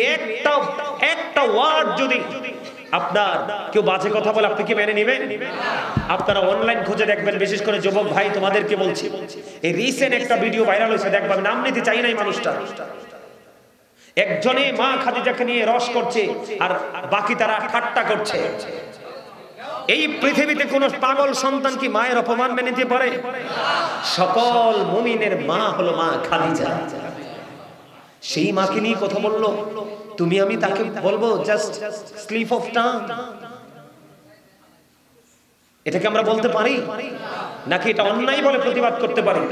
S1: একটা ওয়ার্ড যদি আপনার কেউ বাজে কথা বলে, আপনি কি মেনে নেবেন? আপনারা অনলাইন খুঁজে দেখবেন, বিশেষ করে যুবক ভাই তোমাদেরকে বলছি, এই রিসেন্ট একটা ভিডিও ভাইরাল হয়েছে, দেখবেন, নাম নিতে চাই না এই মানুষটা। একজনে মা খাদিজাকে নিয়ে রস করছে আর বাকি তারা ঠাট্টা করছে। এই পৃথিবীতে কোন পাগল সন্তান কি মায়ের অপমান মেনে নিতে পারে? সকল মুমিনের মা হলো মা খাদিজা। সেই মাকে নিয়ে কথা বললো, তুমি আমি তাকে বলবো জাস্ট স্লিপ অফ টাং? এটাকে আমরা বলতে পারি নাকি এটা অন্যায় বলে প্রতিবাদ করতে পারি?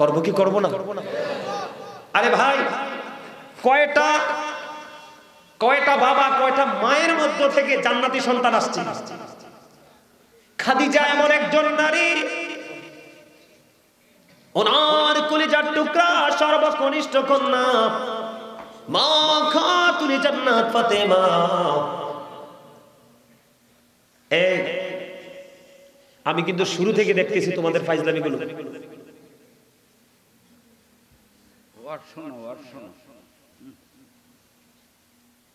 S1: করবো কি করবো না? আরে ভাই, কয়টা বাবা কয়টা মায়ের মধ্য থেকে জান্নাতি সন্তান আসছে। খাদিজা এমন একজন নারী, ওনার কলিজার টুকরা সর্বকনিষ্ঠ কন্যা মা খাতুনে জান্নাত ফাতেমা। আমি কিন্তু শুরু থেকে দেখতেছি তোমাদের ফাইজলামিগুলো।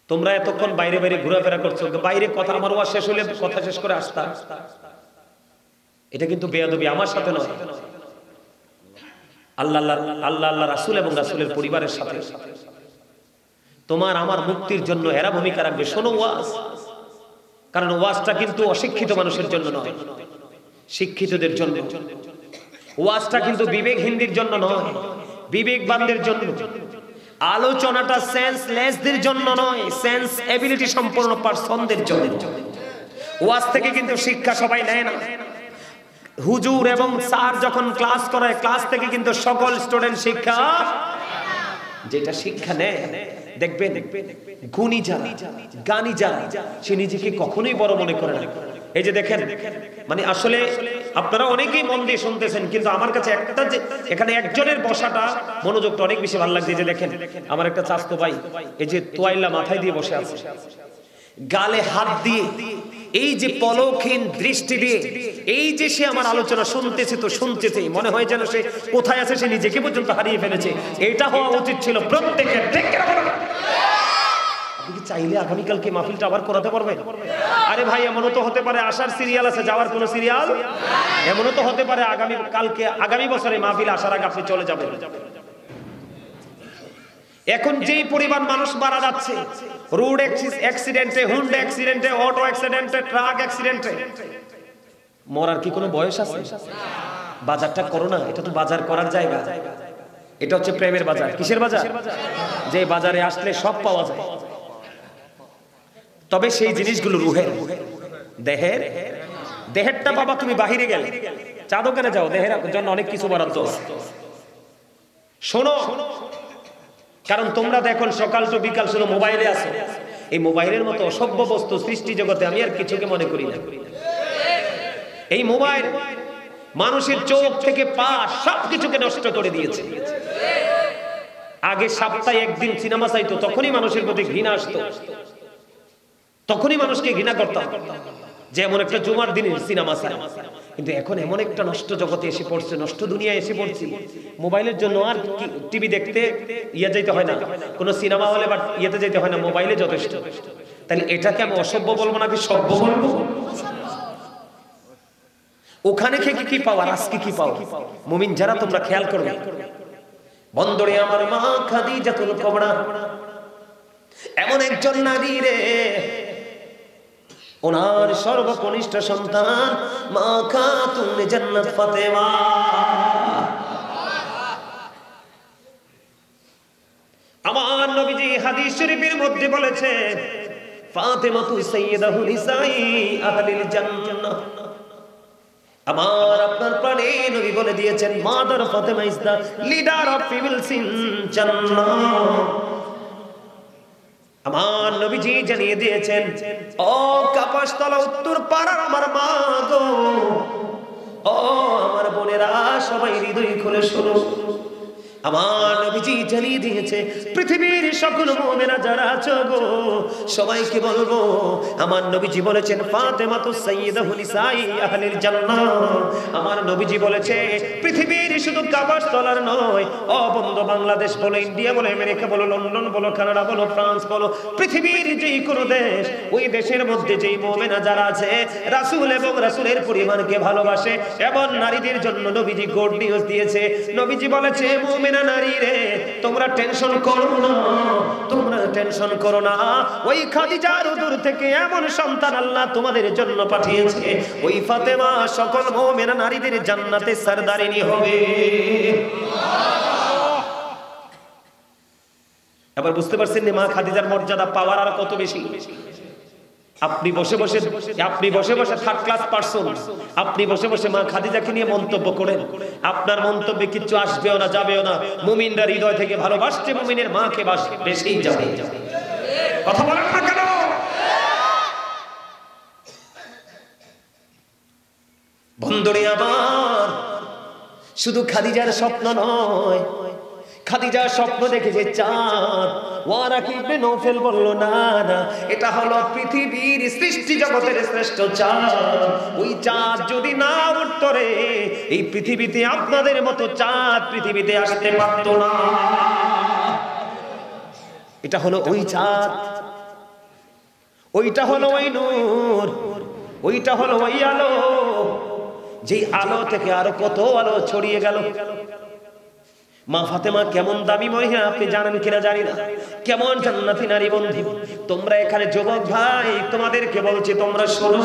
S1: তোমরা এতক্ষণ বাইরে বাইরে ঘোরাফেরা করছো, বাইরে কথা, আমার ওয়াজ শেষ হলে কথা শেষ করে আসতা। এটা কিন্তু বেয়াদবি, আমার সাথে নয়, আল্লাহ রাসূল এবং রাসূলের পরিবারের সাথে। তোমার আমার মুক্তির জন্য এরা ভূমিকা রাখবে। শোনো ওয়াজ, কারণ ওয়াজটা কিন্তু অশিক্ষিত মানুষের জন্য নয়, শিক্ষিতদের জন্য। ওয়াজটা কিন্তু বিবেকহীনদের জন্য নয়, বিবেকবানদের জন্য। আলোচনাটা সেন্সলেসদের জন্য নয়, সেন্স এবিলিটি সম্পন্ন পারসনদের জন্য। ওয়াজ থেকে কিন্তু শিক্ষা সবাই নেয় না। হুজুর এবং স্যার যখন ক্লাস করায়, ক্লাস থেকে কিন্তু সকল স্টুডেন্ট শিক্ষা, যেটা শিক্ষা নেয় দেখবেন গুণী যারা, জ্ঞানী যারা, সে নিজেকে কখনোই বড় মনে করে না। এই যে দেখেন, মানে আসলে আপনারা অনেকেই মন দিয়ে শুনতেছেন, কিন্তু আমার কাছে একটা যে এখানে একজনের বসাটা মনোযোগটা অনেক বেশি ভালো লাগছে। যে দেখেন আমার একটা চাচতো ভাই, এই যে তোয়াইলা মাথায় দিয়ে বসে আছে, গালে হাত দিয়ে, এই যে পলকহীন দৃষ্টি দিয়ে, এই যে সে আমার আলোচনা শুনতেছে, তো শুনতেছে মনে হয় যেন সে কোথায় আছে সে নিজেকে পর্যন্ত হারিয়ে ফেলেছে। এটা হওয়া উচিত ছিল প্রত্যেকের। আপনি কি চাইলে আগামীকালকে মাহফিলটা আবার করাতে পারবেন? আরে ভাই, এমনও তো হতে পারে আসার সিরিয়াল আছে, যাওয়ার কোনো সিরিয়াল। এমনও তো হতে পারে আগামী বছরে মাহফিল আসার আগে আপনি চলে যাবেন। এখন যেই পরিমাণ মানুষ মারা যাচ্ছে রোড অ্যাক্সিডেন্টে, হুন্ডা অ্যাক্সিডেন্টে, অটো অ্যাক্সিডেন্টে, ট্রাক অ্যাক্সিডেন্টে, মরার কি কোনো বয়স আছে? বাজারটা করো না, এটা তো বাজার করার জায়গা। এটা হচ্ছে প্রেমের বাজার। কিসের বাজার? যে বাজারে আসলে সব পাওয়া যায়, তবে সেই জিনিসগুলো রুহের, দেহের। দেহেরটা বাবা তুমি বাহিরে গেলে, চা দোকানে যাও, দেহের জন্য অনেক কিছু বরাদ্দ আছে। শোনো, কারণ তোমরা দেখো সকাল তো বিকাল শুধু মোবাইলে আছো। এই মোবাইলের মতো অসভ্য বস্তু সৃষ্টি জগতে আমি আর কিছুকে মনে করি না। এই মোবাইল মানুষের চোখ থেকে পা সবকিছুকে নষ্ট করে দিয়েছে। আগে সপ্তাহে একদিন সিনেমা চাইতো, তখনই মানুষের প্রতি ঘৃণা আসতো, তখনই মানুষকে ঘৃণা করতাম যে এমন একটা জুমার দিনের সিনেমা চাই। কিন্তু এখন এমন একটা নষ্ট জগতে এসে পড়ছে, নষ্ট দুনিয়ায় এসে পড়ছি, মোবাইলের জন্য আর টিভি দেখতে যেতে হয় না, কোনো সিনেমা হলে বা ইয়েতে যেতে হয় না, মোবাইলে যথেষ্ট। তাহলে এটাকে আমি অসভ্য বলবো নাকি সভ্য বলবো? ওখানে থেকে কি পাও আর আজকে কি পাও? মুমিন যারা তোমরা খেয়াল করবে, বন্দরে আমার মা খাদিজাতুল কুবরা এমন একজন নারী রে, ওনার সর্বকনিষ্ঠ সন্তান মা খাতুনে জান্নাত ফাতেমা। আমার নবীজি হাদিস শরীফের মধ্যে বলেছে, ফাতেমাতু সাইয়্যিদাতু নিসাই আহলিল জান্নাহ। আমার আপনার প্রাণে নবী বলে দিয়েছেন, mother Fatima is the leader of females in জান্নাহ। আমার নবীজি জানিয়ে দিয়েছেন, ও কাপাসতলা উত্তর পাড়ার আমার মা গো, ও আমার বোনেরা, সবাই হৃদয় খুলে শোনো। আমার নবীজি জানিয়ে দিয়েছে, পৃথিবীর সকল মুমিনা যারা আছো গো, সবাইকে বলবো, আমার নবীজি বলেছেন ফাতেমাতু সাইয়্যিদাতু নিসাই আহলিল জান্নাহ। আমার নবীজি বলেছে, পৃথিবীর শুধু কাবাসতলার নয়, ও বন্ধু, বাংলাদেশ বলো, ইন্ডিয়া বলো, আমেরিকা বলো, লন্ডন বলো, কানাডা বলো, ফ্রান্স বলো, পৃথিবীর যেই কোনো দেশ, ওই দেশের মধ্যে যেই মুমিনা যারা আছে, রাসূল এবং রাসূলের পরিবারকে ভালোবাসে, এবং নারীদের জন্য নবীজি গুড নিউজ দিয়েছে। নবীজি বলেছে, মুমিনা নারী রে, তোমরা টেনশন করো না, তোমরা টেনশন করো না। ওই খাদিজার উদর থেকে এমন সন্তান আল্লাহ তোমাদের জন্য পাঠিয়েছে, ওই ফাতেমা সকল মুমিনা নারীদের জান্নাতে সরদারিনী হবে। এবার বুঝতে পারছেন মা খাদিজার মর্যাদা পাওয়ার আর কত বেশি। আপনি বসে বসে থার্ড ক্লাস পারসন, আপনি বসে বসে মা খাদিজাকে নিয়ে মন্তব্য করেন, আপনার মন্তব্যে কিচ্ছু আসবেও না, যাবেও না। মুমিনরা হৃদয় থেকে ভালোবাসছে, মুমিনের মাকে বেশি যাবে। কথা বলেন না কেন? বন্ধুরে আমার, শুধু খাদিজার স্বপ্ন নয়, খাদিজা স্বপ্ন দেখেছে চাঁদ। ওয়ারাকি ইবনে নওফেল বলল, না না, এটা হলো পৃথিবীর সৃষ্টি জগতের শ্রেষ্ঠ চাঁদ। ওই চাঁদ যদি না উঠত রে, এই পৃথিবীতে আপনাদের মতো চাঁদ পৃথিবীতে আসতে পারত না। এটা হলো ওই চাঁদ, ওইটা হলো ওই নূর, ওইটা হলো ওই আলো, যেই আলো থেকে আরো কত আলো ছড়িয়ে গেল। মা ফাতেমা কেমন দামি মহিলা আপনি জানেন কিনা জানি না, কেমন জান্নাতি নারী। বন্ধু, তোমরা এখানে যুবক ভাই, তোমাদেরকে বলছি, তোমরা শোনো,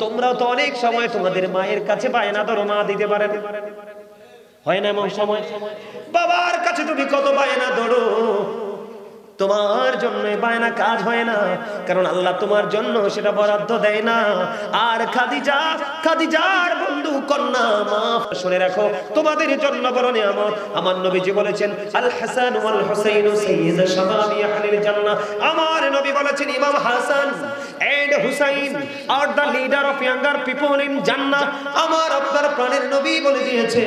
S1: তোমরাও তো অনেক সময় তোমাদের মায়ের কাছে বায়না ধরো, মা দিতে পারে না। হয় না এমন সময়? বাবার কাছে তুমি কত বায়না ধরো, তোমার জন্য বায়না কাজ হয় না, কারণ আল্লাহ তোমার জন্য সেটা বরাদ্দ দেয় না। আর খাদিজার বন্ধু কন্যা মা, শুনে রাখো তোমাদের জন্য বড় নিয়ামত। আমার নবীজি বলেছেন আল হাসান ওয়াল হুসাইন সাইয়্যিদু শাবাবি আহলিল জান্নাহ। আমার নবী বলেছেন Imam Hasan and Husain are the leader of younger people in জান্নাহ। আমার আপনার প্রাণের নবী বলে দিয়েছে,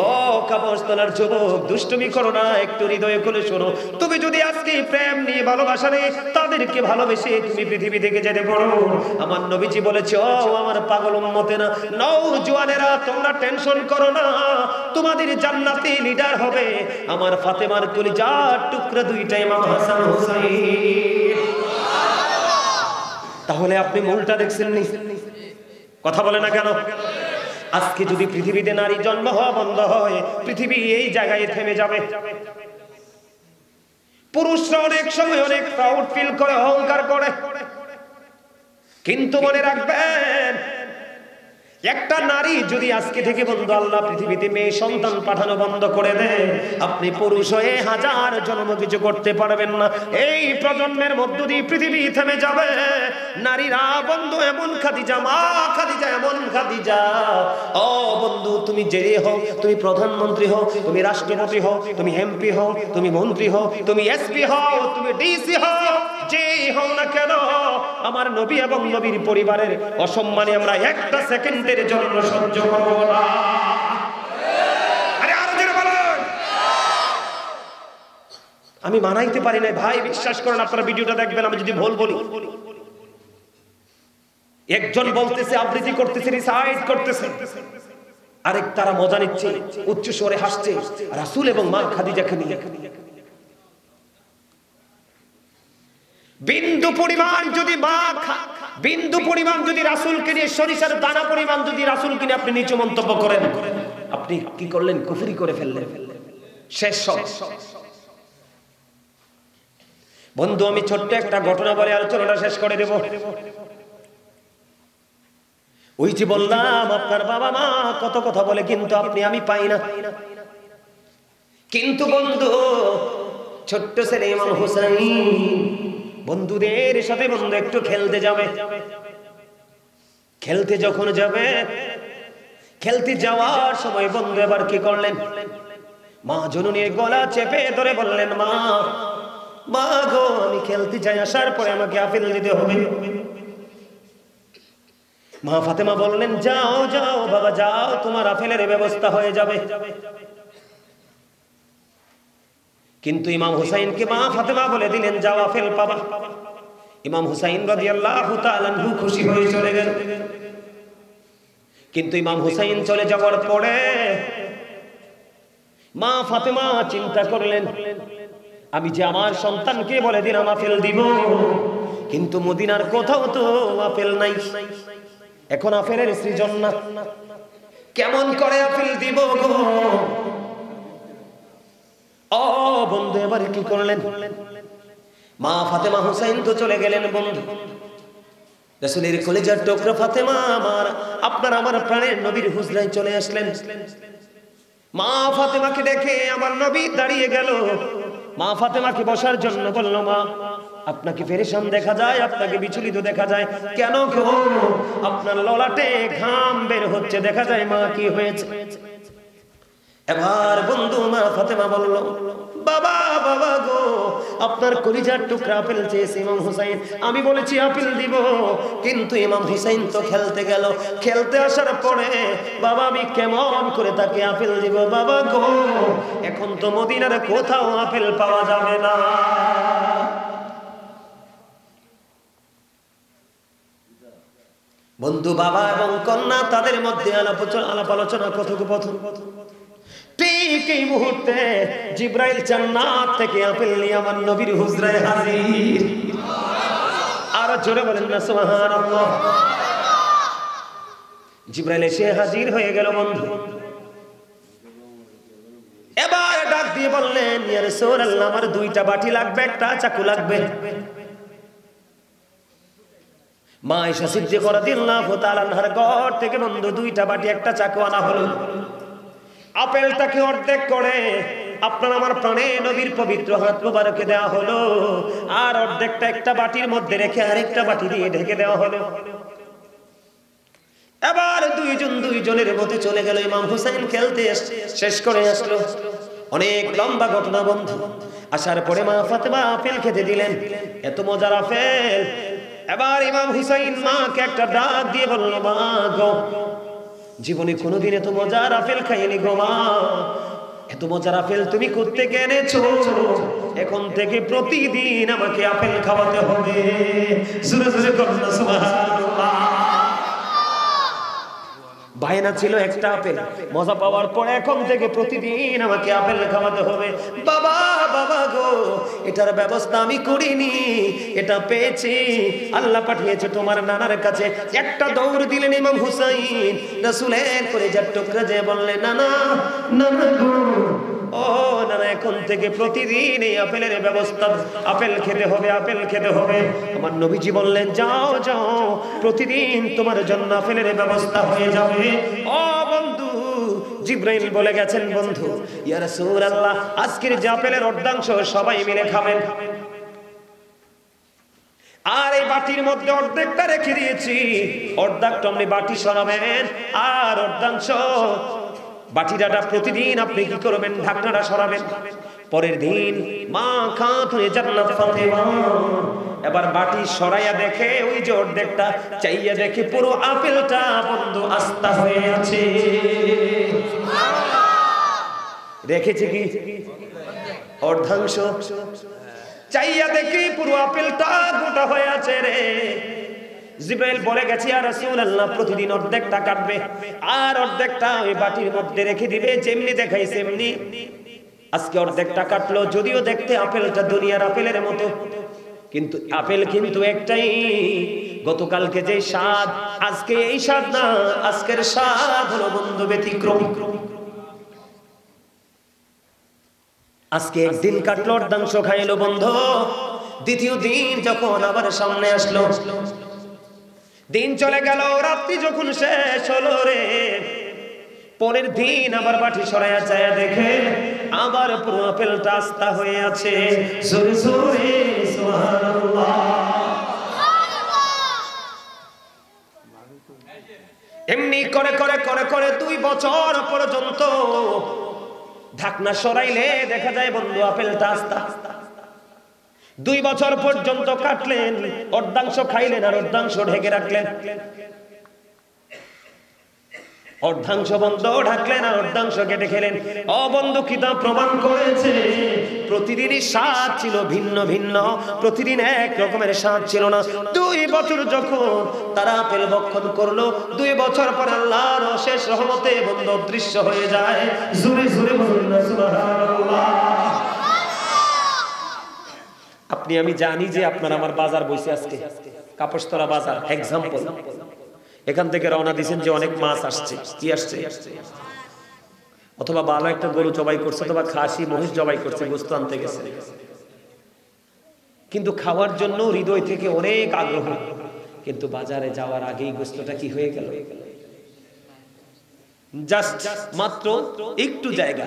S1: ও কাবস্তলার যুবক, দুষ্টুমি করো না, একটু হৃদয়ে খুলে শোনো। তুমি যদি আজকে প্রেম নিয়ে ভালোবাসা নিয়ে তাদেরকে ভালোবেসে তুমি পৃথিবী থেকে যেতে পারো, আমার নবীজি বলেছে, ও আমার পাগল উম্মতেরা, নওজোয়ানেরা, তোমরা টেনশন করো না, তোমাদের জান্নাতে লিডার হবে আমার ফাতেমার কলিজার টুকরা দুইটা ইমাম হাসান হুসাইন। তাহলে আপনি মূলটা দেখছেন নি? কথা বলে না কেন? আজকে যদি পৃথিবীতে নারী জন্ম হওয়া বন্ধ হয়, পৃথিবী এই জায়গায় থেমে যাবে। পুরুষরা অনেক সময় অনেক প্রাউড ফিল করে, অহংকার করে, কিন্তু মনে রাখবেন একটা নারী যদি আজকে থেকে বন্ধু আল্লাহ পৃথিবীতে মেয়ে সন্তান পাঠানো বন্ধ করে দেয়, আপনি পুরুষ হয়ে হাজার জন্ম কিছু করতে পারবেন না। এই প্রজন্মের মধ্য দিয়ে পৃথিবী থেমে যাবে। নারীরা বন্ধু এমন খাদিজা, মা খাদিজা এমন খাদিজা। ও বন্ধু, তুমি যে হও, তুমি প্রধানমন্ত্রী হও, তুমি রাষ্ট্রপতি হও, তুমি এমপি হও, তুমি মন্ত্রী হও, তুমি এসপি হও, তুমি ডিসি হও, যে হও না কেন, আমার নবী এবং নবীর পরিবারের অসম্মানে আমরা একটা সেকেন্ডের জন্য সহ্য করব না। আরে আরো জোরে বলুন। আমি মানাইতে পারি না ভাই, বিশ্বাস করেন, আপনারা ভিডিওটা দেখবেন, আমি যদি ভুল বলি। একজন বলতেছে, আবৃত্তি করতেছে, রিসাইট করতেছে, আরেক তারা মজা নিচ্ছে, উচ্চ স্বরে হাসছে রাসূল এবং মা খাদিজাকে নিয়ে। বিন্দু পরিমাণ যদি রাসূলকে নিয়ে, সরিষার দানা পরিমাণ যদি রাসূলকে নিয়ে আপনি নিচু মন্তব্য করেন, আপনি কি করলেন? কুফরি করে ফেললেন। শেষ সব। বন্ধু, আমি ছোট্ট একটা ঘটনা বলে আলোচনাটা শেষ করে দেব। ওই যে বললাম আপনার বাবা মা কত কথা বলে, কিন্তু আমি পাই না। কিন্তু বন্ধু, ছোট্ট ছেলে ইমাম হুসাইন বন্ধুদের সাথে বন্ধু একটু খেলতে যাবে। খেলতে যখন যাবে, খেলতে যাওয়ার সময় বন্ধু এবার কি করলেন? মা জননীর গলা চেপে ধরে বললেন, মা মা গো, আমি খেলতে যাই, আসার পরে আমাকে আপেল দিতে হবে। মা ফাতেমা বললেন, যাও যাও বাবা যাও, তোমার আপেলের ব্যবস্থা হয়ে যাবে। কিন্তু ইমাম হুসাইনকে মা ফাতেমা বলে দিলেন, যাও আপেল পাবা। ইমাম হুসাইন রাদিয়াল্লাহু তাআলা আনহু খুশি হয়ে চলে গেল। কিন্তু ইমাম হুসাইন চলে যাওয়ার পরে মা ফাতেমা চিন্তা করলেন, আমি যে আমার সন্তানকে বলে দিলাম আপেল দিব, কিন্তু মদিনার কোথাও তো আপেল নাই, এখন আপেলের সৃজন না, কেমন করে আপেল দিব গো? ও বন্ধু, এবার কি করলেন? মা ফাতেমা হুসাইন তো চলে গেলেন বন্ধু, রাসূলের কলিজার টুকরা ফাতেমা আপনার আমার প্রাণের নবীর হুজরায় চলে আসলেন। মা ফাতেমাকে দেখে আমার নবী দাঁড়িয়ে গেল। মা ফাতেমাকে বসার জন্য বলল, মা আপনাকে পেরেশান দেখা যায়, আপনাকে বিচলিত দেখা যায়, কেন গো? আপনার ললাটে ঘাম বের হচ্ছে দেখা যায়, মা কি হয়েছে? এবার বন্ধু মা ফাতেমা বলল, বাবা বাবা গো, আপনার কলিজার টুকরা আপেল চেয়েছে ইমাম হুসাইন, আমি বলেছি আপেল দিব, কিন্তু ইমাম হুসাইন তো খেলতে গেল, খেলতে আসার পরে বাবা আমি কেমন করে তাকে আপেল দিব? বাবা গো, এখন তো মদিনার কোথাও আপেল পাওয়া যাবে না। বন্ধু, বাবা এবং কন্যা তাদের মধ্যে আলাপ আলোচনা কথোপকথন। ঠিক এই মুহূর্তে জিব্রাইল জান্নাত থেকে আপেল নিয়ে আমার নবীর হুজরায় হাজির। আর জোরে বলেন না সুবহানাল্লাহ। জিব্রাইল এসে হাজির হয়ে গেল বন্ধু। এবার ডাক দিয়ে বললেন, ইয়া রাসূলুল্লাহ, আমার দুইটা বাটি লাগবে, একটা চাকু লাগবে। মা আয়েশা সিদ্দিকা রাদিয়াল্লাহু তাআলা আনহার ঘর থেকে বন্ধু দুইটা বাটি একটা চাকু আনা হলো। আপেলটাকে অর্ধেক করে আপনার আমার প্রাণে নবীর পবিত্র হাত মোবারকে দেওয়া হলো, আর অর্ধেকটা একটা বাটির মধ্যে রেখে আরেকটা বাটি দিয়ে ঢেকে দেওয়া হলো। এবার দুইজনের মধ্যে চলে গেল। ইমাম হুসাইন খেলতে শেষ করে আসলো। অনেক লম্বা ঘটনা বন্ধু। আসার পরে মা ফাতেমা আপেল খেতে দিলেন, এত মজার আপেল। এবার ইমাম হুসাইন মাকে একটা ডাক দিয়ে বলল, মা গো, জীবনে কোনোদিন এত মজার আপেল খাইনি গো মা, এত মজার আপেল তুমি কোত্থেকে এনেছো? এখন থেকে প্রতিদিন আমাকে আপেল খাওয়াতে হবে। জোরে জোরে বলুন সুবহানাল্লাহ। বায়না ছিল একটা আপেল, মজা পাওয়ার পরে এখন থেকে প্রতিদিন আমাকে আপেল খাওয়াতে হবে। বাবা বাবা গো, এটার ব্যবস্থা আমি করিনি, এটা পেয়েছি, আল্লাহ পাঠিয়েছে তোমার নানার কাছে। একটা দৌড় দিলেন ইমাম হুসাইন, রাসূলের কলিজার টুকরা যে বললেন, নানা নানা গো, ও নানা, এখন থেকে প্রতিদিন এই আপেলের ব্যবস্থা, আপেল খেতে হবে, আপেল খেতে হবে। আমার নবীজি বললেন, যাও যাও, প্রতিদিন তোমার জন্য আপেলের ব্যবস্থা হয়ে যাবে। ও বন্ধু, জিবরাইল বলে গেছেন, বন্ধু ইয়া রাসূলুল্লাহ, আজকের যে আপেলের অর্ধাংশ সবাই মিলে খাবেন, আর এই বাটির মধ্যে অর্ধেকটা রেখে দিয়েছি, অর্ধেকটা আপনি বাটি সরাবেন, আর অর্ধাংশ বাটিটা প্রতিদিন আপনি কি করবেন, ঢাকনাটা সরাবেন। পরের দিন মা খাত হয়ে জান্নাত ফাতেমা এবার বাটি সরাইয়া দেখে, ওই যে অর্ধেকটা, চাইয়া দেখে পুরো আপেলটা বন্ধু আস্তা হয়ে আছে। রেখেছে কি অর্ধাংশ, চাইয়া দেখি পুরো আপেলটা গোটা হয়ে আছে রে। জিবরাইল বলে গেছে, ইয়া রাসূলুল্লাহ, প্রতিদিন অর্ধেকটা কাটবে আর অর্ধেকটা ওই বাটির মধ্যে রেখে দিবে, যেমনি দেখাইছে এমনি। আজকে অর্ধেকটা কাটলো, যদিও দেখতে আপেলটা দুনিয়ার আপেলের মতো, কিন্তু আপেল কিন্তু একটাই। গতকালকে যে স্বাদ, আজকে এই স্বাদ না, আজকের স্বাদ হলো বন্ধু ব্যতিক্রম। আজকে একদিন কাটলো, অর্ধাংশ খাইলো বন্ধু। দ্বিতীয় দিন যখন আবার সামনে আসলো, দিন চলে গেল, রাত্রি যখন শেষ হলো রে, পরের দিন আবার বাটি সরাইয়া যায় দেখে আবার পুরো আপেলটা আস্তা হয়ে আছে। জোরে জোরে সুবহানাল্লাহ। এমনি করে করে করে করে 2 বছর পর্যন্ত ঢাকনা সরাইলে দেখা যায় বন্ধু আপেলটা আস্তা। 2 বছর পর্যন্ত কাটলেন, অর্ধাংশ খাইলেন আর অর্ধাংশ ঢেকে রাখলেন, অর্ধাংশ বন্ধ ঢাকলেন আর অর্ধাংশ কেটে খেলেন। ও বন্ধু, কিতাব প্রমাণ করেছে প্রতিদিনই স্বাদ ছিল ভিন্ন ভিন্ন, প্রতিদিন এক রকমের স্বাদ ছিল না। 2 বছর যখন তারা আপেল ভক্ষণ করলো, 2 বছর পর আল্লাহর অশেষ রহমতে বন্ধু অদৃশ্য হয়ে যায়। জোরে জোরে বলুন না সুবহানাল্লাহ। আপনি আমি জানি যে আপনার আমার বাজার বসে আজকে, কাপড়তলা বাজার এক্সাম্পল, এখান থেকে রওনা দিয়েছেন যে অনেক মাছ আসছে, কি আসছে, অথবা ভালো একটা গরু জবাই করছে, অথবা খাসি মহিষ জবাই করছে, গোশত আনতে গেছে, কিন্তু খাওয়ার জন্য হৃদয় থেকে অনেক আগ্রহ, কিন্তু বাজারে যাওয়ার আগেই গোশতটা কি হয়ে গেল, জাস্ট মাত্র একটু জায়গা,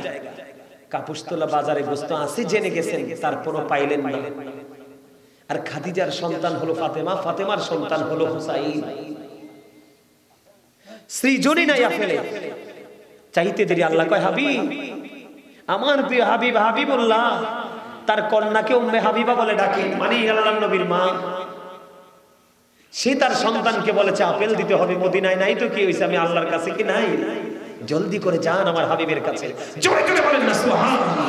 S1: কাপড়তলা বাজারে গোশত আছে জেনে গেছেন, তারপরও পাইলেন না। আর খাদিজার সন্তান হলো ফাতেমা, ফাতেমার সন্তান হলো হুসাইন। সৃজনী নাই আপেলে, চাইতে দেরি আল্লাহ কয়, হাবিব, আমার প্রিয় হাবিব, হাবিবুল্লাহ তার কন্যাকে উম্মে হাবিবা বলে ডাকে, মানে আল্লাহর নবীর মা। সে তার সন্তানকে বলেছে আপেল দিতে হবে, মদিনায় নাই তো কি হইছে, আমি আল্লাহর কাছে কি নাই, জলদি করে যান আমার হাবিবের কাছে। জোরে জোরে বলেন না সুবহানাল্লাহ।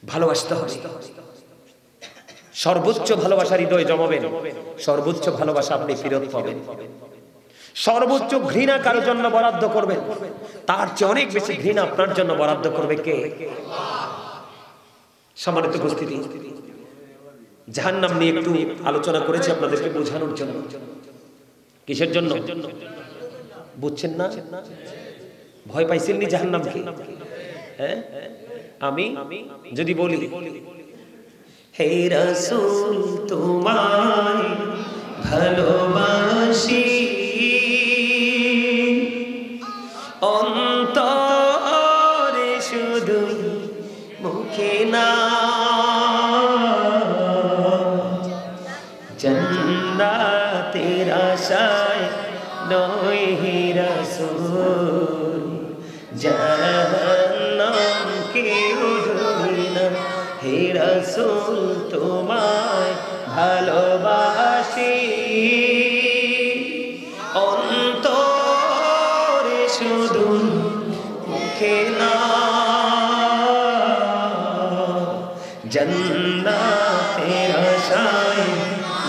S1: ভালোবাসতে হবে, সর্বোচ্চ ভালোবাসার হৃদয় জমাবেন, সর্বোচ্চ ভালোবাসা আপনি ফেরত পাবেন। সর্বোচ্চ ঘৃণা কারোর জন্য বরাদ্দ করবেন, তার চেয়ে অনেক বেশি ঘৃণা আপনার জন্য বরাদ্দ করবে কে? সম্মানিত উপস্থিতি, জাহান্নাম নিয়ে একটু আলোচনা করেছি আপনাদেরকে বোঝানোর জন্য। কিসের জন্য বুঝছেন না? ভয় পাইছেন নি জাহান্নামকে? হ্যাঁ, আমি যদি বলি, হে রাসূল তোমায় ভালোবাসি, অন্তরে শুধু মুখে না জান্নাতের আশায় নয় হে রাসূল জাহান্নাম কেউ ডরে না হে রাসূল তোমায় ভালোবাসি অন্তরে শুধু মুখে না জান্নাতের আশায়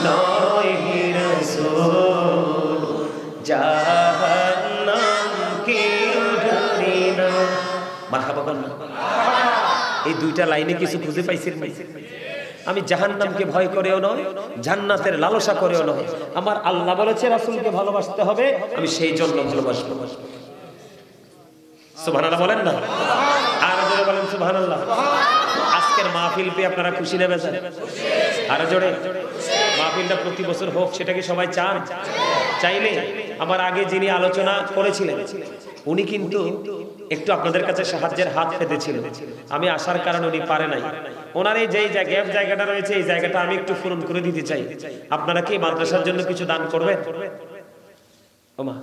S1: নয় হে রাসূল জাহান্নাম কেউ ডরে না। মারহাবা বলেন। এই দুইটা লাইনে কিছু খুঁজে পাইছেন? আমি জাহান্নামকে ভয় করেও নয়, জান্নাতের লালসা করেও নয়। আমার আল্লাহ বলেছে রাসূলকে ভালোবাসতে হবে, আমি সেই জন্য ভালোবাসবো। সুবহানাল্লাহ বলেন না? আর জোরে বলেন সুবহানাল্লাহ। আজকের মাহফিল পেয়ে আপনারা খুশি না বেজার? আর জোরে। মাহফিলটা প্রতি বছর হোক, সেটা কি সবাই চান? চাইলে আমার আগে যিনি আলোচনা করেছিলেন উনি কিন্তু একটু আপনাদের কাছে সাহায্যের হাত পেতেছিলেন। আমি আসার কারণে উনি পারে নাই। ওনার এই যে গ্যাপ জায়গাটা রয়েছে, এই জায়গাটা আমি একটু পূরণ করে দিতে চাই। আপনারা কি মাদ্রাসার জন্য কিছু দান করবেন? ওমা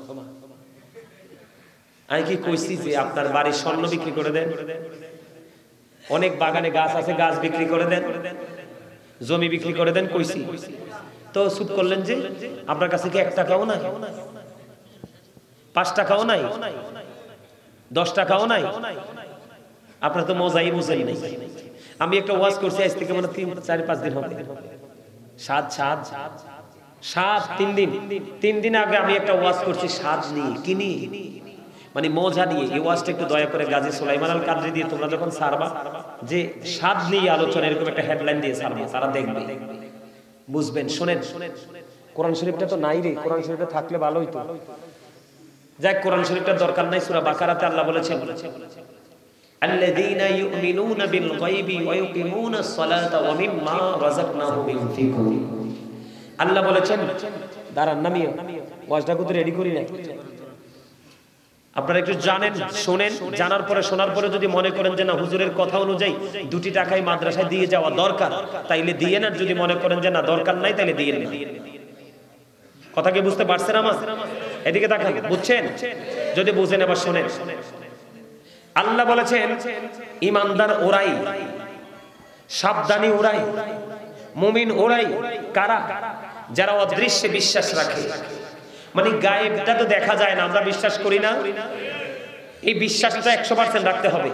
S1: আমি কি কইছি যে আপনার বাড়ির স্বর্ণ বিক্রি করে দেন, অনেক বাগানে গাছ আছে গাছ বিক্রি করে দেন, জমি বিক্রি করে দেন, কইছি তো চুপ করলেন যে? আপনার কাছে কি 1 টাকাও নাই, 5 টাকাও নাই, 10 টাকাও নাই? আপনার তো মজাই বুঝেন নাই। আমি একটা ওয়াজ করছি আজ থেকে মানে 3-4-5 দিন হবে, 3 দিন আগে আমি একটা ওয়াজ করছি স্বাদ নিয়ে, কি নিয়ে মানে মজা নিয়ে। এই ওয়াজটা একটু দয়া করে গাজী সুলাইমান আল কাদরি দিয়ে তোমরা যখন সারবা যে স্বাদ নিয়ে আলোচনা, এরকম একটা হেডলাইন দিয়ে সারবা, তারা দেখবে বুঝবেন। শোনেন, কোরআন শরীফটা তো নাই রে, কোরআন শরীফটা থাকলে ভালো হইতো। যাক, কোরআন শরীফটার দরকার নাই। সূরা বাকারাতে আল্লাহ বলেছেন আল্লাযীনা ইউমিনুনা বিল গায়বি ওয়া ইউকিমুনাস সালাতা ওয়া মিম্মা রাযাকনাহুম ইউনফিকুন। আল্লাহ বলেছেন, দাঁড়ান নামিও, ওয়াজটা কত রেডি করি না। আপনারা একটু জানেন, শোনেন, জানার পরে শোনার পরে যদি মনে করেন যে না হুজুরের কথা অনুযায়ী 2টি টাকায় মাদ্রাসায় দিয়ে যাওয়া দরকার, তাইলে দিয়ে না। যদি মনে করেন যে না দরকার নাই, তাইলে দিয়ে নেন। কথা কি বুঝতে পারছেন আমার? এদিকে তাকান, বুঝছেন? যদি বুঝেন এবার শোনেন। আল্লাহ বলেছেন ঈমানদার ওরাই, সাবধানী ওরাই, মুমিন ওরাই কারা? যারা অদৃশ্যে বিশ্বাস রাখে। মানে গায়েবটা তো দেখা যায় না, আমরা বিশ্বাস করি না। এই বিশ্বাসটা 100% রাখতে হবে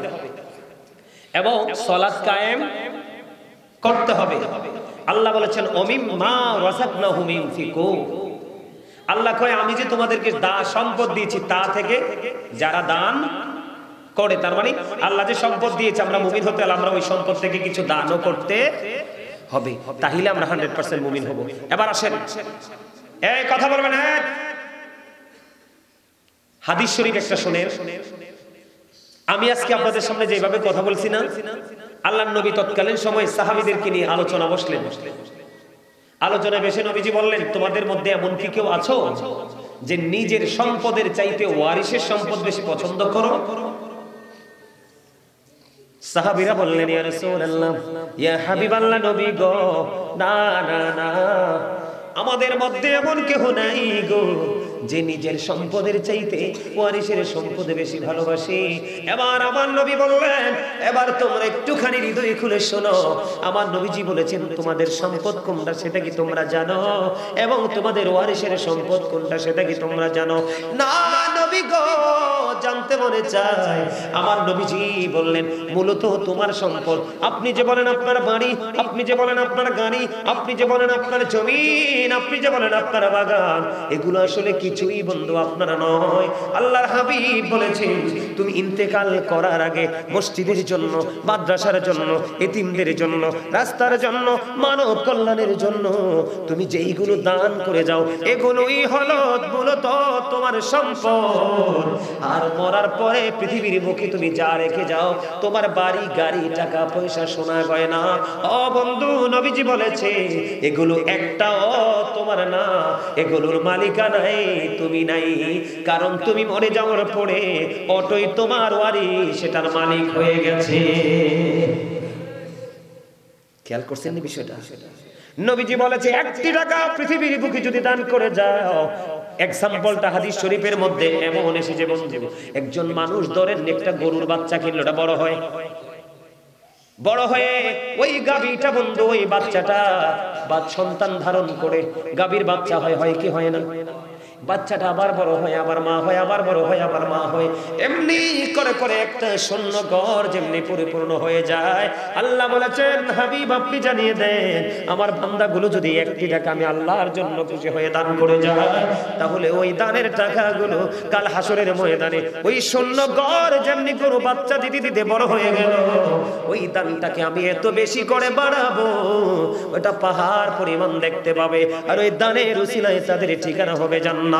S1: এবং সালাত কায়েম করতে হবে। আল্লাহ বলেছেন ওমিম্মা রাযাকনাহুম ইউনফিকুন। আল্লাহ কয় আমি যে তোমাদেরকে সম্পদ দিয়েছি তা থেকে যারা দান করে, তার মানে আল্লাহ যে সম্পদ দিয়েছে, আমরা মুমিন হতে হলে আমরা ওই সম্পদ থেকে কিছু দানও করতে হবে, তাহলে আমরা 100% মুমিন হব। এবার আসেন, এই কথা বলবেন। হ্যাঁ, হাদিস শরীফ একটা শুনেন। আমি আজকে আপনাদের সামনে যেভাবে কথা বলছি না, আল্লাহর নবী তৎকালীন সময়ে সাহাবীদেরকে নিয়ে আলোচনা বসলেন। আলোচনায় বেশি নবীজি বললেন, তোমাদের মধ্যে এমন কি কেউ আছো যে নিজের সম্পদের চাইতে ওয়ারিসের সম্পদ বেশি পছন্দ করো? সাহাবীরা বললেন, ইয়া রাসূলুল্লাহ, ইয়া হাবিবাল্লাহ, নবী গো, না না না, আমাদের মধ্যে এমন কেউ নাই গো যে নিজের সম্পদের চাইতে ওয়ারিসের সম্পদ বেশি ভালোবাসে। এবার আমার নবী বললেন, এবার তোমরা একটুখানি হৃদয় খুলে শোনো। আমার নবীজি বলেছেন, তোমাদের সম্পদ কোনটা সেটা কি তোমরা জানো? এবং তোমাদের ওয়ারিসের সম্পদ কোনটা সেটা কি তোমরা জানো? না নবী গো, জানতে মনে চায়। আমার নবীজি বললেন, মূলত তোমার সম্পদ, আপনি যে বলেন আপনার বাড়ি, আপনি যে বলেন আপনার গাড়ি, আপনি যে বলেন আপনার জমিন, আপনি যে বলেন আপনার বাগান, এগুলো আসলে কিছুই বন্ধু আপনারা নয়। আল্লাহর হাবিব বলেছেন, তুমি ইন্তেকাল করার আগে মসজিদের জন্য, মাদ্রাসার জন্য, এতিমদের জন্য, রাস্তার জন্য, মানব কল্যাণের জন্য তুমি যেইগুলো দান করে যাও, এগুলোই হলো মূলত তোমার সম্পদ। আর মরার পরে পৃথিবীর বুকে তুমি যা রেখে যাও, তোমার বাড়ি, গাড়ি, টাকা পয়সা, সোনা গয়না, ও বন্ধু নবীজি বলেছে এগুলো একটাও তোমার না, এগুলোর মালিকানাই তুমি নাই, কারণ তুমি মরে যাওয়ার পরে অটোই তোমার ওয়ারিশ, সেটার মালিক হয়ে গেছে। খেয়াল করছেন না বিষয়টা? নবীজি বলেছে 1টি টাকা পৃথিবীর বুকে যদি দান করে যাও, এক্সাম্পলটা হাদিস শরীফের মধ্যে এমন এসেছে বন্ধু, একজন মানুষ ধরেন একটা গরুর বাচ্চা কিনলো, এটা বড় হয়ে ওই গাভীটা বন্ধু, ওই বাচ্চাটা সন্তান ধারণ করে গাভীর বাচ্চা হয় কি হয় না? বাচ্চাটা আবার বড় হয়, আবার মা হয়, আবার বড় হয়, আবার মা হয়, এমনি করে করে একটা শূন্য ঘর যেমনি পরিপূর্ণ হয়ে যায়। আল্লাহ বলেছেন, হাবিব আপনি জানিয়ে দেন, আমার বান্দাগুলো যদি 1টি টাকা আমি আল্লাহর জন্য খুশি হয়ে দান করে যায়, তাহলে ওই দানের টাকাগুলো কাল হাসরের ময়দানে ওই শূন্য ঘর যেমনি গরু বাচ্চা দিতে দিতে বড় হয়ে গেল, ওই দানটাকে আমি এত বেশি করে বাড়াবো, ওটা পাহাড় পরিমাণ দেখতে পাবে, আর ওই দানের উসিলায় তাদের ঠিকানা হবে জান্নাত।